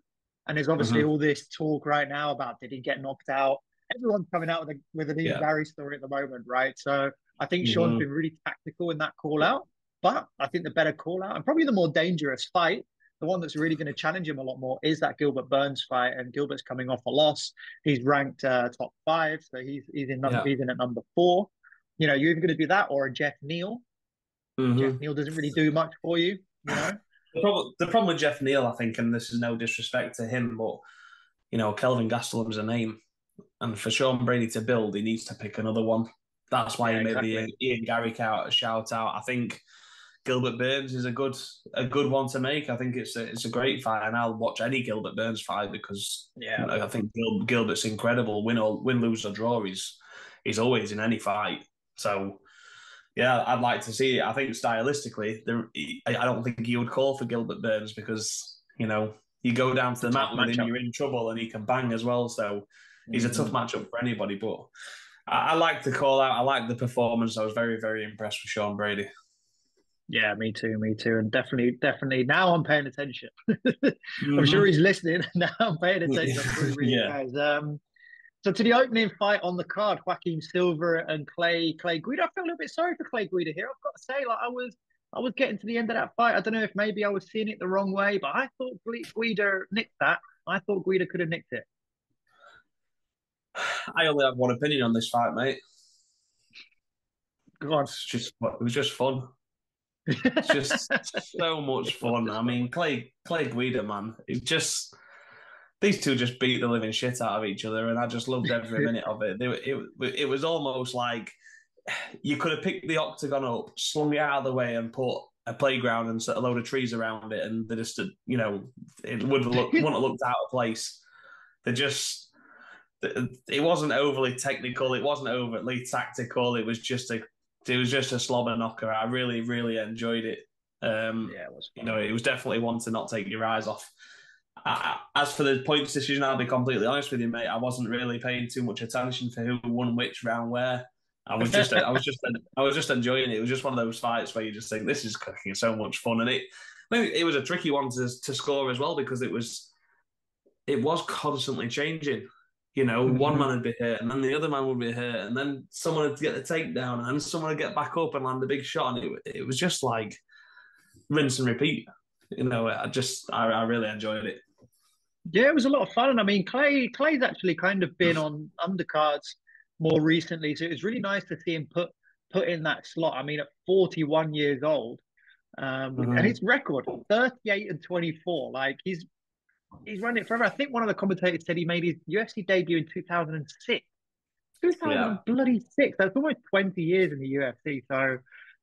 And there's obviously all this talk right now about, did he get knocked out? Everyone's coming out with an Ian Gary story at the moment, right? So I think Sean's been really tactical in that call out. But I think the better call out, and probably the more dangerous fight, the one that's really going to challenge him a lot more, is that Gilbert Burns fight. And Gilbert's coming off a loss. He's ranked top 5, so he's in at number 4. You're either going to do that or a Jeff Neal. Jeff Neal doesn't really do much for you, The problem with Jeff Neal, I think, and this is no disrespect to him, but, Kelvin Gastelum's a name. And for Sean Brady to build, he needs to pick another one. That's why he made the Ian Gary shout out. I think Gilbert Burns is a good one to make. I think it's a great fight, and I'll watch any Gilbert Burns fight because I think Gilbert's incredible. Win, lose or draw, he's always in any fight. So yeah, I'd like to see it. I think stylistically, I don't think he would call for Gilbert Burns because you go down to the mat with him, you're in trouble, and he can bang as well. So he's a tough matchup for anybody. But I like the call out. I like the performance. I was very, very impressed with Sean Brady. Yeah, me too, and definitely. Now I'm paying attention. I'm sure he's listening. Now I'm paying attention. Yeah. Guys. So to the opening fight on the card, Joaquin Silva and Clay Guida. I feel a little bit sorry for Clay Guida here. I've got to say, I was getting to the end of that fight. I don't know if maybe I was seeing it the wrong way, but I thought Guida nicked that. I thought Guida could have nicked it. I only have one opinion on this fight, mate. Go on. It was just fun. It's just so much fun. I mean, Clay Guida, man. These two just beat the living shit out of each other, and I just loved every minute of it. It was almost like you could have picked the octagon up, slung it out of the way, and put a playground and set a load of trees around it, and they just, it wouldn't have looked out of place. It wasn't overly technical. It wasn't overtly tactical. It was just a slobber knocker. I really, really enjoyed it. It was fun. It was definitely one to not take your eyes off. As for the points decision, I'll be completely honest with you, mate. I wasn't really paying too much attention to who won which round where. I was just enjoying it. It was just one of those fights where you just think this is cooking so much fun, and it was a tricky one to score as well because it was constantly changing. One man would be hurt, and then the other man would be hurt, and then someone would get the takedown, and then someone would get back up and land a big shot, and it was just like rinse and repeat. I really enjoyed it. Yeah, it was a lot of fun. And I mean, Clay's actually kind of been on undercards more recently, so it was really nice to see him put in that slot. I mean, at 41 years old, and his record 38-24. Like he's run it forever. I think one of the commentators said he made his UFC debut in 2006. 2006. That's almost 20 years in the UFC. So,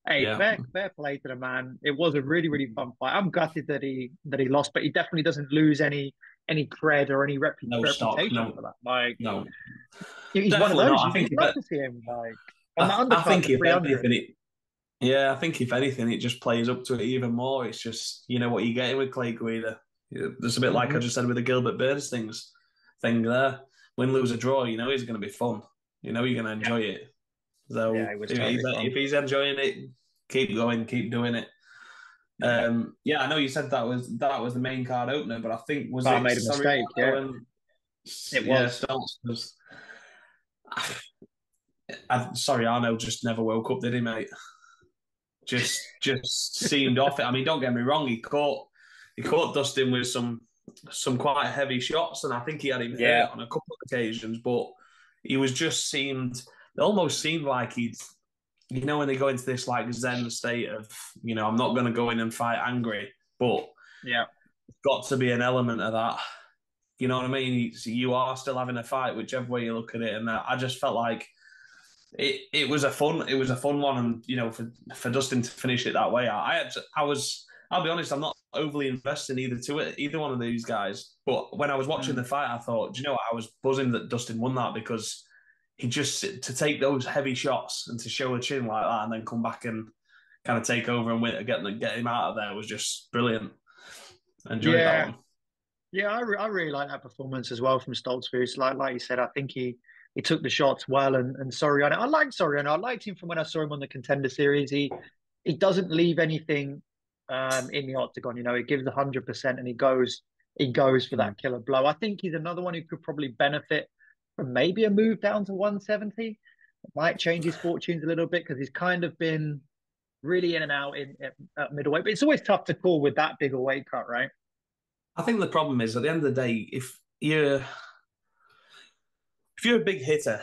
hey, fair play to the man. It was a really, really fun fight. I'm gutted that he lost, but he definitely doesn't lose any cred or any reputation for that. Like, no, he's one of those. I think love to see him like on the undercard. I think if anything, it just plays up to it even more. It's just what you're getting with Clay Guida. It's a bit like I just said with the Gilbert Burns thing there. Win, lose, or draw, he's going to be fun. You're going to enjoy it. So if he's enjoying it, keep going, keep doing it. I know you said that was the main card opener, but I think I made a mistake. It was. Sorry, Arno just never woke up, did he, mate? Just seemed off it. I mean, don't get me wrong, he caught Dustin with some quite heavy shots, and I think he had him hurt on a couple of occasions, but he almost seemed like he'd, when they go into this like zen state of, I'm not going to go in and fight angry, but it's got to be an element of that. You know what I mean? You are still having a fight, whichever way you look at it, and I just felt like it was a fun one, and for Dustin to finish it that way, I'll be honest, I'm not overly invested in either one of these guys. But when I was watching the fight, I thought, do you know what? I was buzzing that Dustin won that because to take those heavy shots and to show a chin like that and then come back and kind of take over and win, get him out of there was just brilliant. Enjoyed that one. Yeah, I really like that performance as well from Stoltzfus. Like you said, I think he took the shots well, and Soriano. I liked Soriano. I liked him from when I saw him on the Contender Series. He doesn't leave anything in the octagon. He gives 100%, and he goes for that killer blow. I think he's another one who could probably benefit from maybe a move down to 170. It might change his fortunes a little bit because he's kind of been really in and out at middleweight. But it's always tough to call with that big a weight cut, right? I think the problem is at the end of the day, if you're a big hitter,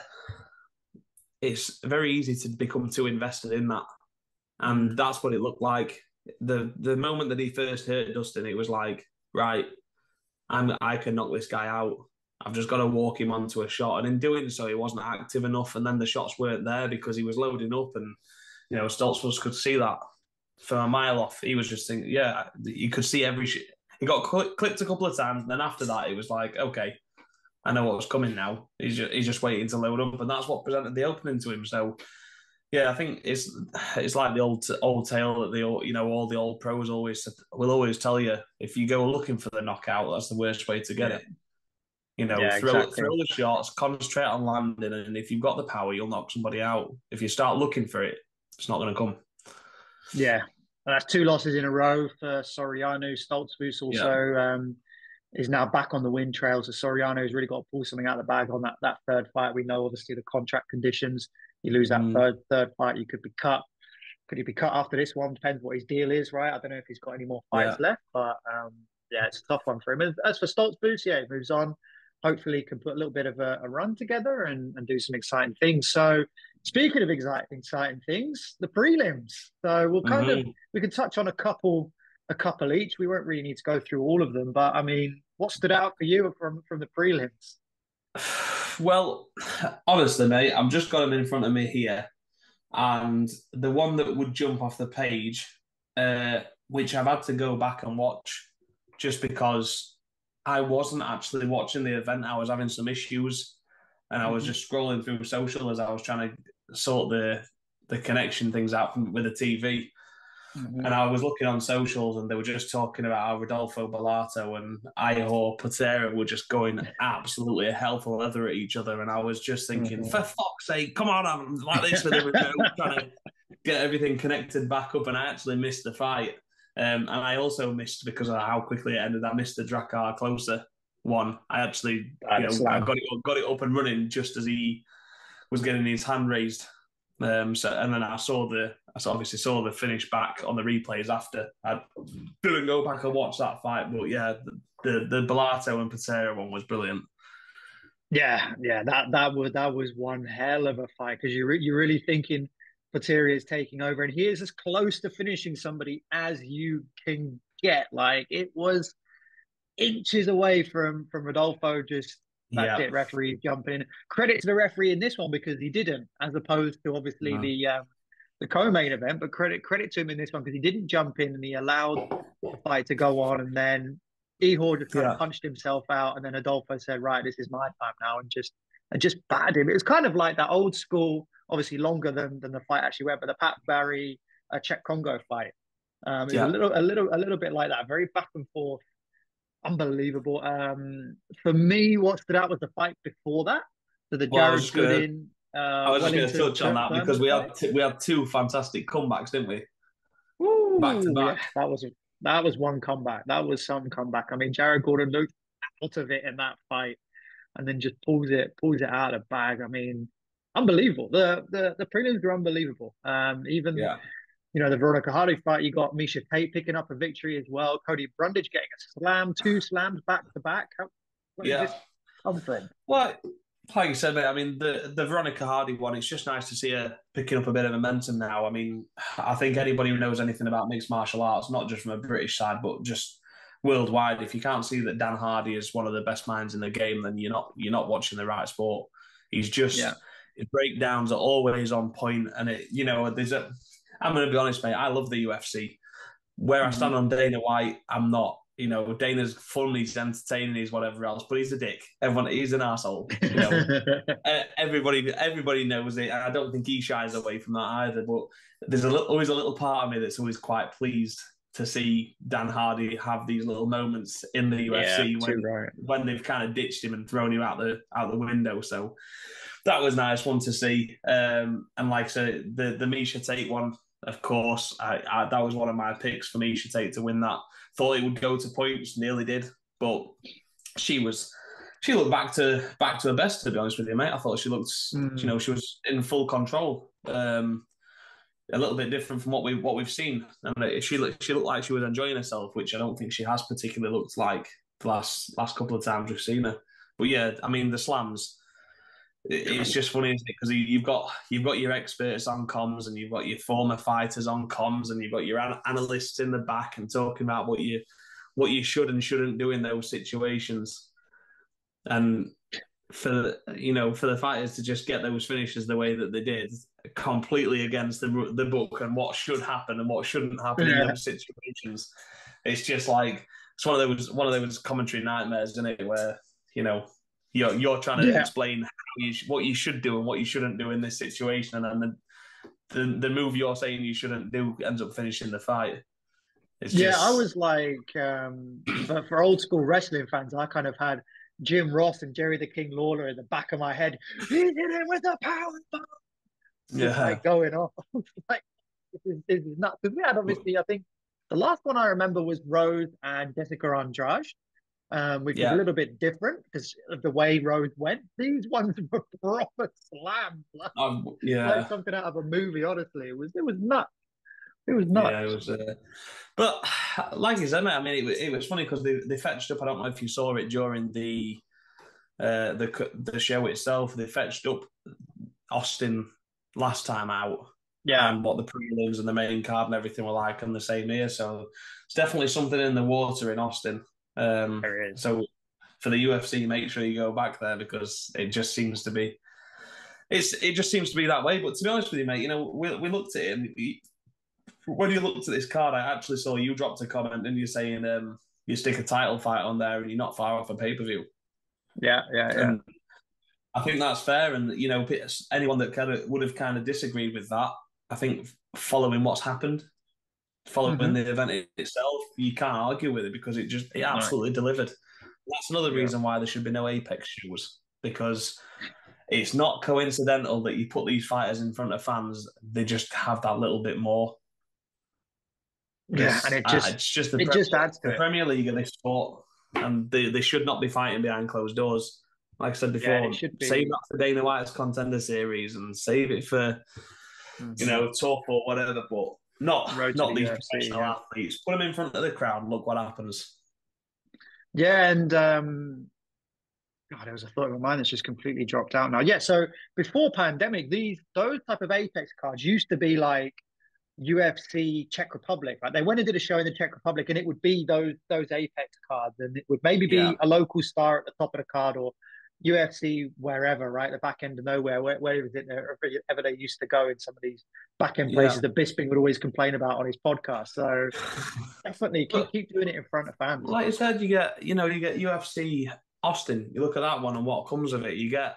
it's very easy to become too invested in that, and that's what it looked like. The moment that he first hurt Dustin, it was like, right, I can knock this guy out. I've just got to walk him onto a shot, and in doing so, he wasn't active enough, and then the shots weren't there because he was loading up, and Stoltzfus could see that. from a mile off. He was just thinking, yeah, you could see he got clipped a couple of times, and then after that, it was like, okay, I know what's coming now. He's just waiting to load up, and that's what presented the opening to him. So, yeah, I think it's like the old tale that all the old pros will always tell you, if you go looking for the knockout, that's the worst way to get it. Throw the shots, concentrate on landing, and if you've got the power, you'll knock somebody out. If you start looking for it, it's not going to come. Yeah, and that's 2 losses in a row for Soriano. Stoltzfus also is now back on the win trail. So Soriano's really got to pull something out of the bag on that third fight. We know obviously the contract conditions. You lose that third fight, you could be cut. Could he be cut after this one? Depends what his deal is, right? I don't know if he's got any more fights left, but it's a tough one for him. As for Stoltzfus, he moves on. Hopefully, he can put a little bit of a run together and do some exciting things. So, speaking of exciting things, the prelims. So we'll we can touch on a couple each. We won't really need to go through all of them, but I mean, what stood out for you from the prelims? Well, honestly, mate, I've just got them in front of me here, and the one that would jump off the page, which I've had to go back and watch, just because I wasn't actually watching the event. I was having some issues, and I was just scrolling through social as I was trying to sort the connection things out with the TV. And I was looking on socials, and they were just talking about how Rodolfo Bellato and Ior Patera were just going absolutely hell for leather at each other. And I was just thinking, for fuck's sake, come on, I'm like this with everything, trying to get everything connected back up. And I actually missed the fight. And I also missed, because of how quickly it ended, I missed the Drakkar Closer one. I actually I got it up and running just as he was getting his hand raised. And then I obviously saw the finish back on the replays after. I didn't go back and watch that fight, but yeah, the Bellato and Patera one was brilliant. Yeah, that was one hell of a fight, because you're really thinking Patera is taking over, and he is as close to finishing somebody as you can get. Like, it was inches away from Rodolfo. Just that's it. Referee jumping in. Credit to the referee in this one, because he didn't, as opposed to obviously the co-main event. But credit to him in this one, because he didn't jump in and he allowed the fight to go on, and then Ihor just kind of punched himself out, and then Rodolfo said, "Right, this is my time now," and just battered him. It was kind of like that old school, obviously longer than the fight actually went, but the Pat Barry Czech Congo fight. It was a little bit like that, very back and forth, unbelievable. For me, what stood out was the fight before that. So the Jared Goodin. I was just going to touch on that, because we had 2 fantastic comebacks, didn't we? Ooh, back to back. Yeah, that was one comeback. That was some comeback. I mean, Jared Gordon looked out of it in that fight, and then just pulls it out of the bag. I mean, unbelievable. The prelims were unbelievable. Even the Veronica Hardy fight, you got Misha Tate picking up a victory as well. Cody Brundage getting a slam, 2 slams back to back. Where did this come from? Well, like you said, mate, I mean, the Veronica Hardy one, it's just nice to see her picking up a bit of momentum now. I mean, I think anybody who knows anything about mixed martial arts, not just from a British side, but just worldwide, if you can't see that Dan Hardy is one of the best minds in the game, then you're not watching the right sport. He's just his breakdowns are always on point, and I'm going to be honest, mate, I love the UFC. Where I stand on Dana White, I'm not. Dana's fun, he's entertaining, he's whatever else, but he's a dick. He's an asshole. Everybody knows it, and I don't think he shies away from that either. But there's always a little part of me that's always quite pleased to see Dan Hardy have these little moments in the UFC when they've kind of ditched him and thrown him out the window. So that was a nice one to see. And like I said, the Misha Tate one, of course, that was one of my picks for Misha Tate to win that. Thought it would go to points, nearly did, but she looked back to her best, to be honest with you, mate. I thought she looked, she was in full control. A little bit different from what we've seen, and she looked like she was enjoying herself, which I don't think she has particularly looked like the last couple of times we've seen her. But yeah, I mean, the slams. It's just funny, isn't it? Because you've got your experts on comms, and you've got your former fighters on comms, and you've got your analysts in the back and talking about what you should and shouldn't do in those situations. And for the fighters to just get those finishes the way that they did, completely against the book and what should happen and what shouldn't happen in those situations. It's just like it's one of those commentary nightmares, isn't it? Where you're trying to explain what you should do and what you shouldn't do in this situation, and then the move you're saying you shouldn't do ends up finishing the fight. I was like, for old school wrestling fans, I kind of had Jim Ross and Jerry the King Lawler in the back of my head. He did it with a power bomb. Just like going off. Like, this is nuts. Because we had obviously, I think the last one I remember was Rose and Jessica Andrade, which was a little bit different because of the way Rose went. These ones were proper slams. Like something out of a movie, honestly. It was nuts. It was nuts. Yeah, it was. But like you said, mate, I mean, it was funny because they fetched up. I don't know if you saw it during the show itself. They fetched up Austin last time out, and what the prelims and the main card and everything were like on the same year. So it's definitely something in the water in Austin. There is. So for the UFC, make sure you go back there because it just seems to be. It just seems to be that way. But to be honest with you, mate, we looked at it and. When you looked at this card, I actually saw you dropped a comment and you're saying you stick a title fight on there and you're not far off a pay-per-view. Yeah. And I think that's fair. And, anyone that would have kind of disagreed with that, I think following what's happened, following the event itself, you can't argue with it because it absolutely delivered. That's another reason why there should be no Apex shows, because it's not coincidental that you put these fighters in front of fans. They just have that little bit more. Yeah, and it's just adds to the Premier League of this sport, and they should not be fighting behind closed doors. Like I said before, save that for Dana White's Contender Series and save it for Tough or whatever, but not these professional athletes. Put them in front of the crowd. Look what happens. Yeah, and God, there was a thought in my mind that's just completely dropped out now. Yeah, so before pandemic, those type of Apex cards used to be like UFC Czech Republic. Right? They went and did a show in the Czech Republic, and it would be those Apex cards, and it would maybe be a local star at the top of the card, or UFC wherever, right, the back end of nowhere. Where is it? Wherever they used to go in some of these back end places that Bisping would always complain about on his podcast. So definitely keep doing it in front of fans. Like you said, you get UFC Austin. You look at that one and what comes of it. You get,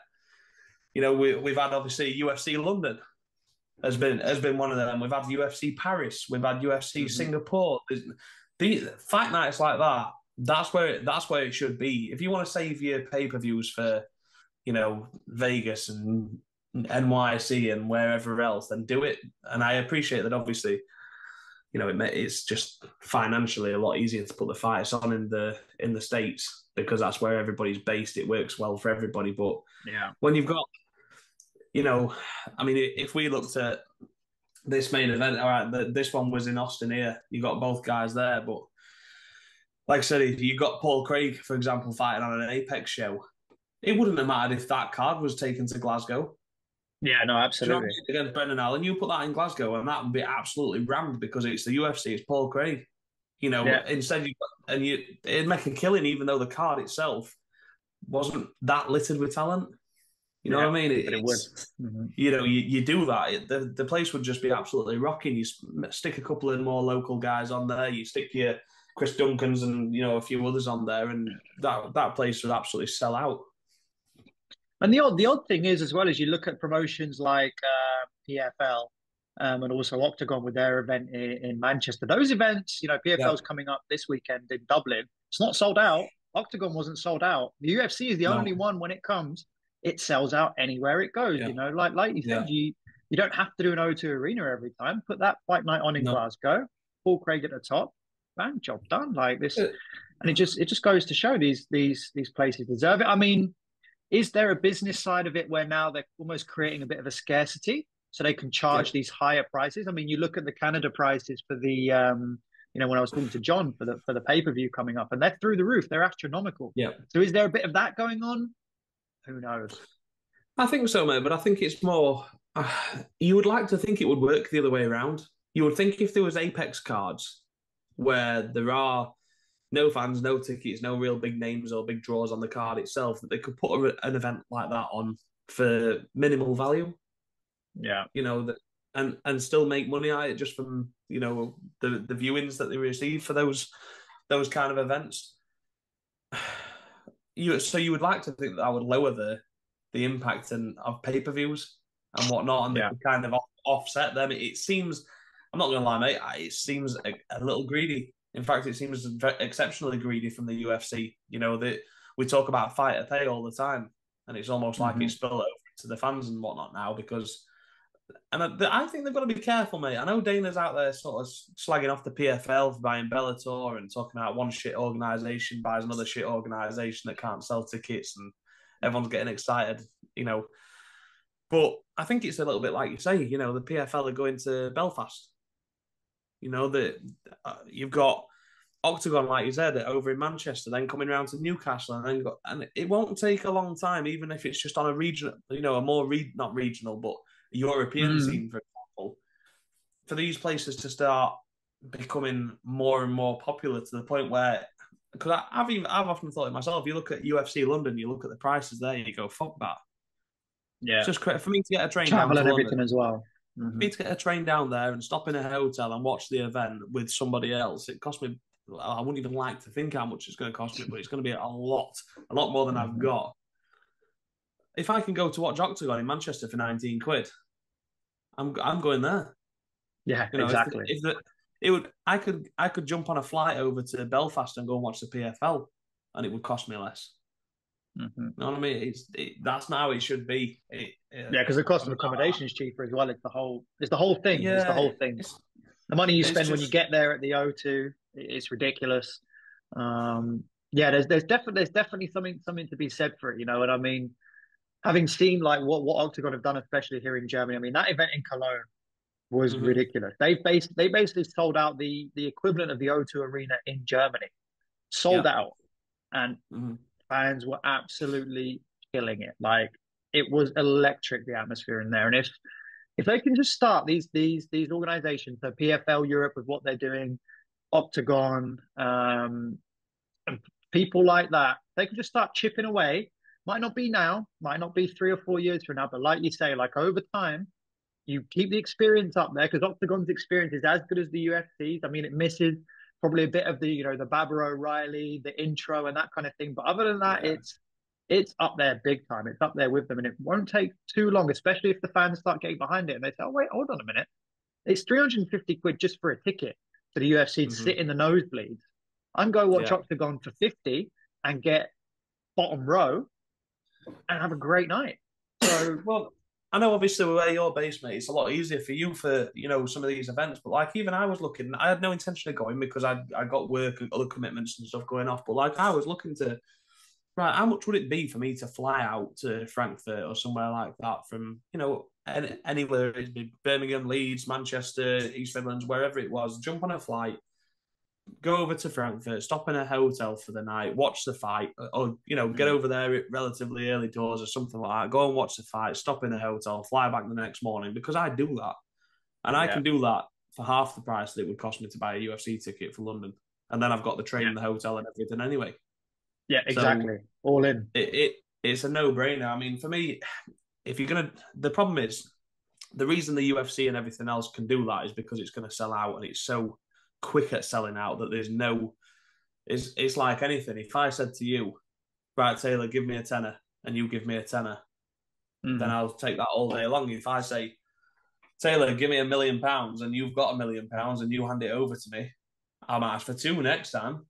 we've had obviously UFC London. Has been one of them. We've had UFC Paris. We've had UFC Singapore. The fight nights like that. That's where it should be. If you want to save your pay-per-views for, Vegas and NYC and wherever else, then do it. And I appreciate that. Obviously, it's just financially a lot easier to put the fights on in the States because that's where everybody's based. It works well for everybody. But when you've got if we looked at this main event, all right, this one was in Austin here. You got both guys there, but like I said, if you got Paul Craig, for example, fighting on an Apex show, it wouldn't have mattered if that card was taken to Glasgow. Yeah, no, absolutely. Against Brendan Allen, you put that in Glasgow, and that would be absolutely rammed because it's the UFC, it's Paul Craig. Instead, it'd make a killing, even though the card itself wasn't that littered with talent. You know what I mean? It would. You do that. The place would just be absolutely rocking. You stick a couple of more local guys on there. You stick your Chris Duncans and a few others on there, and that place would absolutely sell out. And the odd thing is, as well, as you look at promotions like PFL and also Octagon with their event in Manchester. Those events, PFL's coming up this weekend in Dublin. It's not sold out. Octagon wasn't sold out. The UFC is the only one when it comes. It sells out anywhere it goes. Like you said, you don't have to do an O2 Arena every time. Put that fight night on in Glasgow. Paul Craig at the top. Man, job done. Like this, and it just goes to show these places deserve it. I mean, is there a business side of it where now they're almost creating a bit of a scarcity so they can charge these higher prices? I mean, you look at the Canada prices for the when I was talking to John for the pay-per-view coming up, and they're through the roof. They're astronomical. Yeah. So is there a bit of that going on? Who knows? I think so, mate, but I think it's more... you would like to think it would work the other way around. You would think if there was Apex cards where there are no fans, no tickets, no real big names or big draws on the card itself, that they could put an event like that on for minimal value. Yeah. And still make money out of it just from the viewings that they receive for those kind of events. You would like to think that would lower the impact of pay-per-views and whatnot, and they could kind of offset them. It seems, I'm not going to lie, mate, it seems a little greedy. In fact, it seems exceptionally greedy from the UFC. That we talk about fighter pay all the time, and it's almost like it's spilled over to the fans and whatnot now because. And I think they've got to be careful, mate. I know Dana's out there sort of slagging off the PFL for buying Bellator and talking about one shit organisation buys another shit organisation that can't sell tickets and everyone's getting excited, But I think it's a little bit like you say, the PFL are going to Belfast. You've got Octagon, like you said, over in Manchester, then coming around to Newcastle, and it won't take a long time, even if it's just on a regional, a more not regional, but European scene, for example, for these places to start becoming more and more popular to the point where, because I've often thought it myself, you look at UFC London, you look at the prices there, you go, fuck that. Yeah, it's just for me to get a train travel down and to everything London, as well. for me to get a train down there and stop in a hotel and watch the event with somebody else, it cost me. I wouldn't even like to think how much it's going to cost me, but it's going to be a lot more than I've got. If I can go to watch Octagon in Manchester for 19 quid, I'm going there. Yeah, exactly. I could jump on a flight over to Belfast and go and watch the PFL, and it would cost me less. You know what I mean? That's not how it should be. Because the cost of accommodation is cheaper as well. It's the whole thing. Yeah, it's the whole thing. The money you spend when you get there at the O2, it's ridiculous. There's definitely something to be said for it. And I mean, having seen like what Octagon have done, especially here in Germany. I mean, that event in Cologne was ridiculous. They basically sold out the equivalent of the O2 Arena in Germany, sold out, and fans were absolutely killing it. Like it was electric, the atmosphere in there. And if they can just start these organizations, so PFL Europe with what they're doing, Octagon, and people like that, they can just start chipping away. Might not be now, might not be 3 or 4 years from now, but like you say, like over time, you keep the experience up there because Octagon's experience is as good as the UFC's. I mean, it misses probably a bit of the the Babber O'Reilly, the intro, and that kind of thing. But other than that, it's up there big time. It's up there with them, and it won't take too long, especially if the fans start getting behind it and they say, "Oh wait, hold on a minute, it's 350 quid just for a ticket for the UFC to sit in the nosebleeds. I'm going to watch Octagon for 50 and get bottom row and have a great night." So well, I know obviously where you're based, mate, it's a lot easier for you for, some of these events. But like even I was looking, I had no intention of going because I got work and other commitments and stuff going off. But like I was looking to, right, how much would it be for me to fly out to Frankfurt or somewhere like that from, anywhere, it'd be Birmingham, Leeds, Manchester, East Midlands, wherever it was, jump on a flight, go over to Frankfurt, stop in a hotel for the night, watch the fight, or get over there relatively early doors or something like that. Go and watch the fight, stop in a hotel, fly back the next morning, because I do that, and I can do that for half the price that it would cost me to buy a UFC ticket for London, and then I've got the train and the hotel and everything anyway. Yeah, exactly. So all in. It's a no-brainer. I mean, for me, if you're gonna, the problem is the reason the UFC and everything else can do that is because it's going to sell out, and it's so quick at selling out that there's no. It's like anything. If I said to you, right, Taylor, give me a tenner, and you give me a tenner, then I'll take that all day long. If I say, Taylor, give me £1 million, and you've got £1 million, and you hand it over to me, I might ask for 2 next time.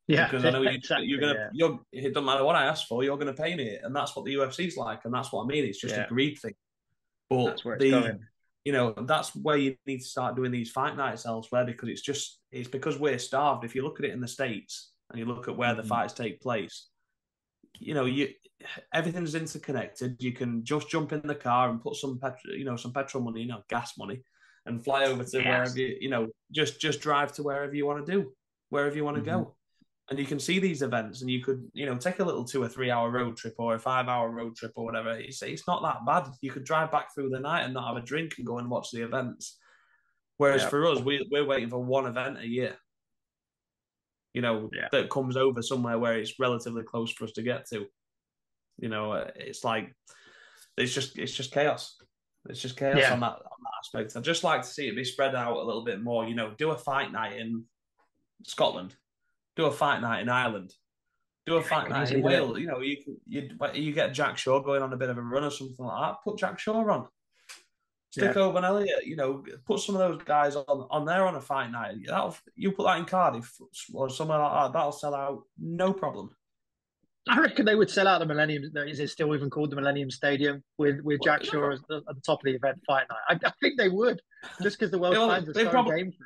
Yeah, because I know you're gonna. It doesn't matter what I ask for, you're gonna pay me it, and that's what the UFC's like, and that's what I mean. It's just a greed thing. But that's where it's going. That's where you need to start doing these fight nights elsewhere, because it's because we're starved. If you look at it in the States and you look at where the fights take place, everything's interconnected. You can just jump in the car and put some petrol money, gas money, and fly over to wherever just drive to wherever you want to do, wherever you want to go. And you can see these events, and you could, take a little 2 or 3 hour road trip or a 5 hour road trip or whatever. It's not that bad. You could drive back through the night and not have a drink and go and watch the events. Whereas for us, we're waiting for one event a year. that comes over somewhere where it's relatively close for us to get to. It's like it's just chaos. It's just chaos on that aspect. I'd just like to see it be spread out a little bit more. Do a fight night in Scotland, do a fight night in Ireland, do a fight night in Wales. You get Jack Shaw going on a bit of a run or something like that. Put Jack Shaw on. Stick Oban Elliott, put some of those guys on there on a fight night. You put that in Cardiff or somewhere like that, that'll sell out, no problem. I reckon they would sell out the Millennium. Is it still even called the Millennium Stadium with Jack Shaw at the top of the event fight night? I think they would, just because the world fans are so game for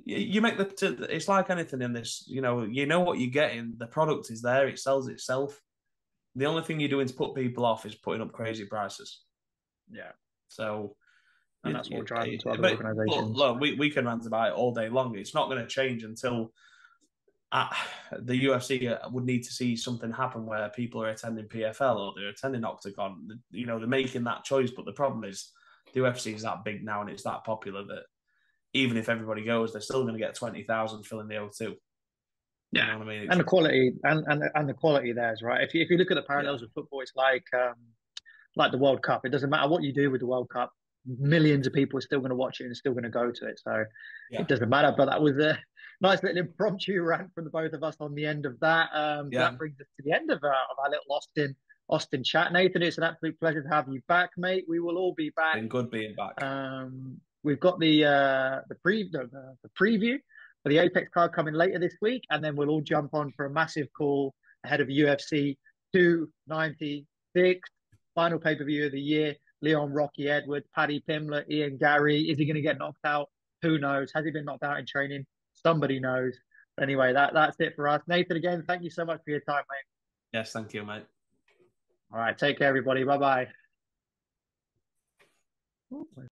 it. You make it's like anything in this. You know what you're getting. The product is there. It sells itself. The only thing you're doing to put people off is putting up crazy prices. Yeah. So. And that's what driving to other organisations. Look, we can rant about it all day long. It's not going to change until the UFC would need to see something happen where people are attending PFL or they're attending Octagon. They're making that choice. But the problem is the UFC is that big now and it's that popular that even if everybody goes, they're still going to get 20,000 filling the O2. Yeah, you know what I mean? And the quality and the quality there is right. If you look at the parallels with football, it's like the World Cup. It doesn't matter what you do with the World Cup. Millions of people are still going to watch it and still going to go to it. So it doesn't matter. But that was a nice little impromptu rant from the both of us on the end of that. That brings us to the end of our little Austin chat. Nathan, it's an absolute pleasure to have you back, mate. We will all be back. Been good being back. We've got the preview for the Apex card coming later this week, and then we'll all jump on for a massive call ahead of UFC 296, final pay-per-view of the year. Leon Rocky Edwards, Paddy Pimblett, Ian Gary. Is he going to get knocked out? Who knows? Has he been knocked out in training? Somebody knows. Anyway, that's it for us. Nathan, again, thank you so much for your time, mate. Yes, thank you, mate. All right, take care, everybody. Bye-bye.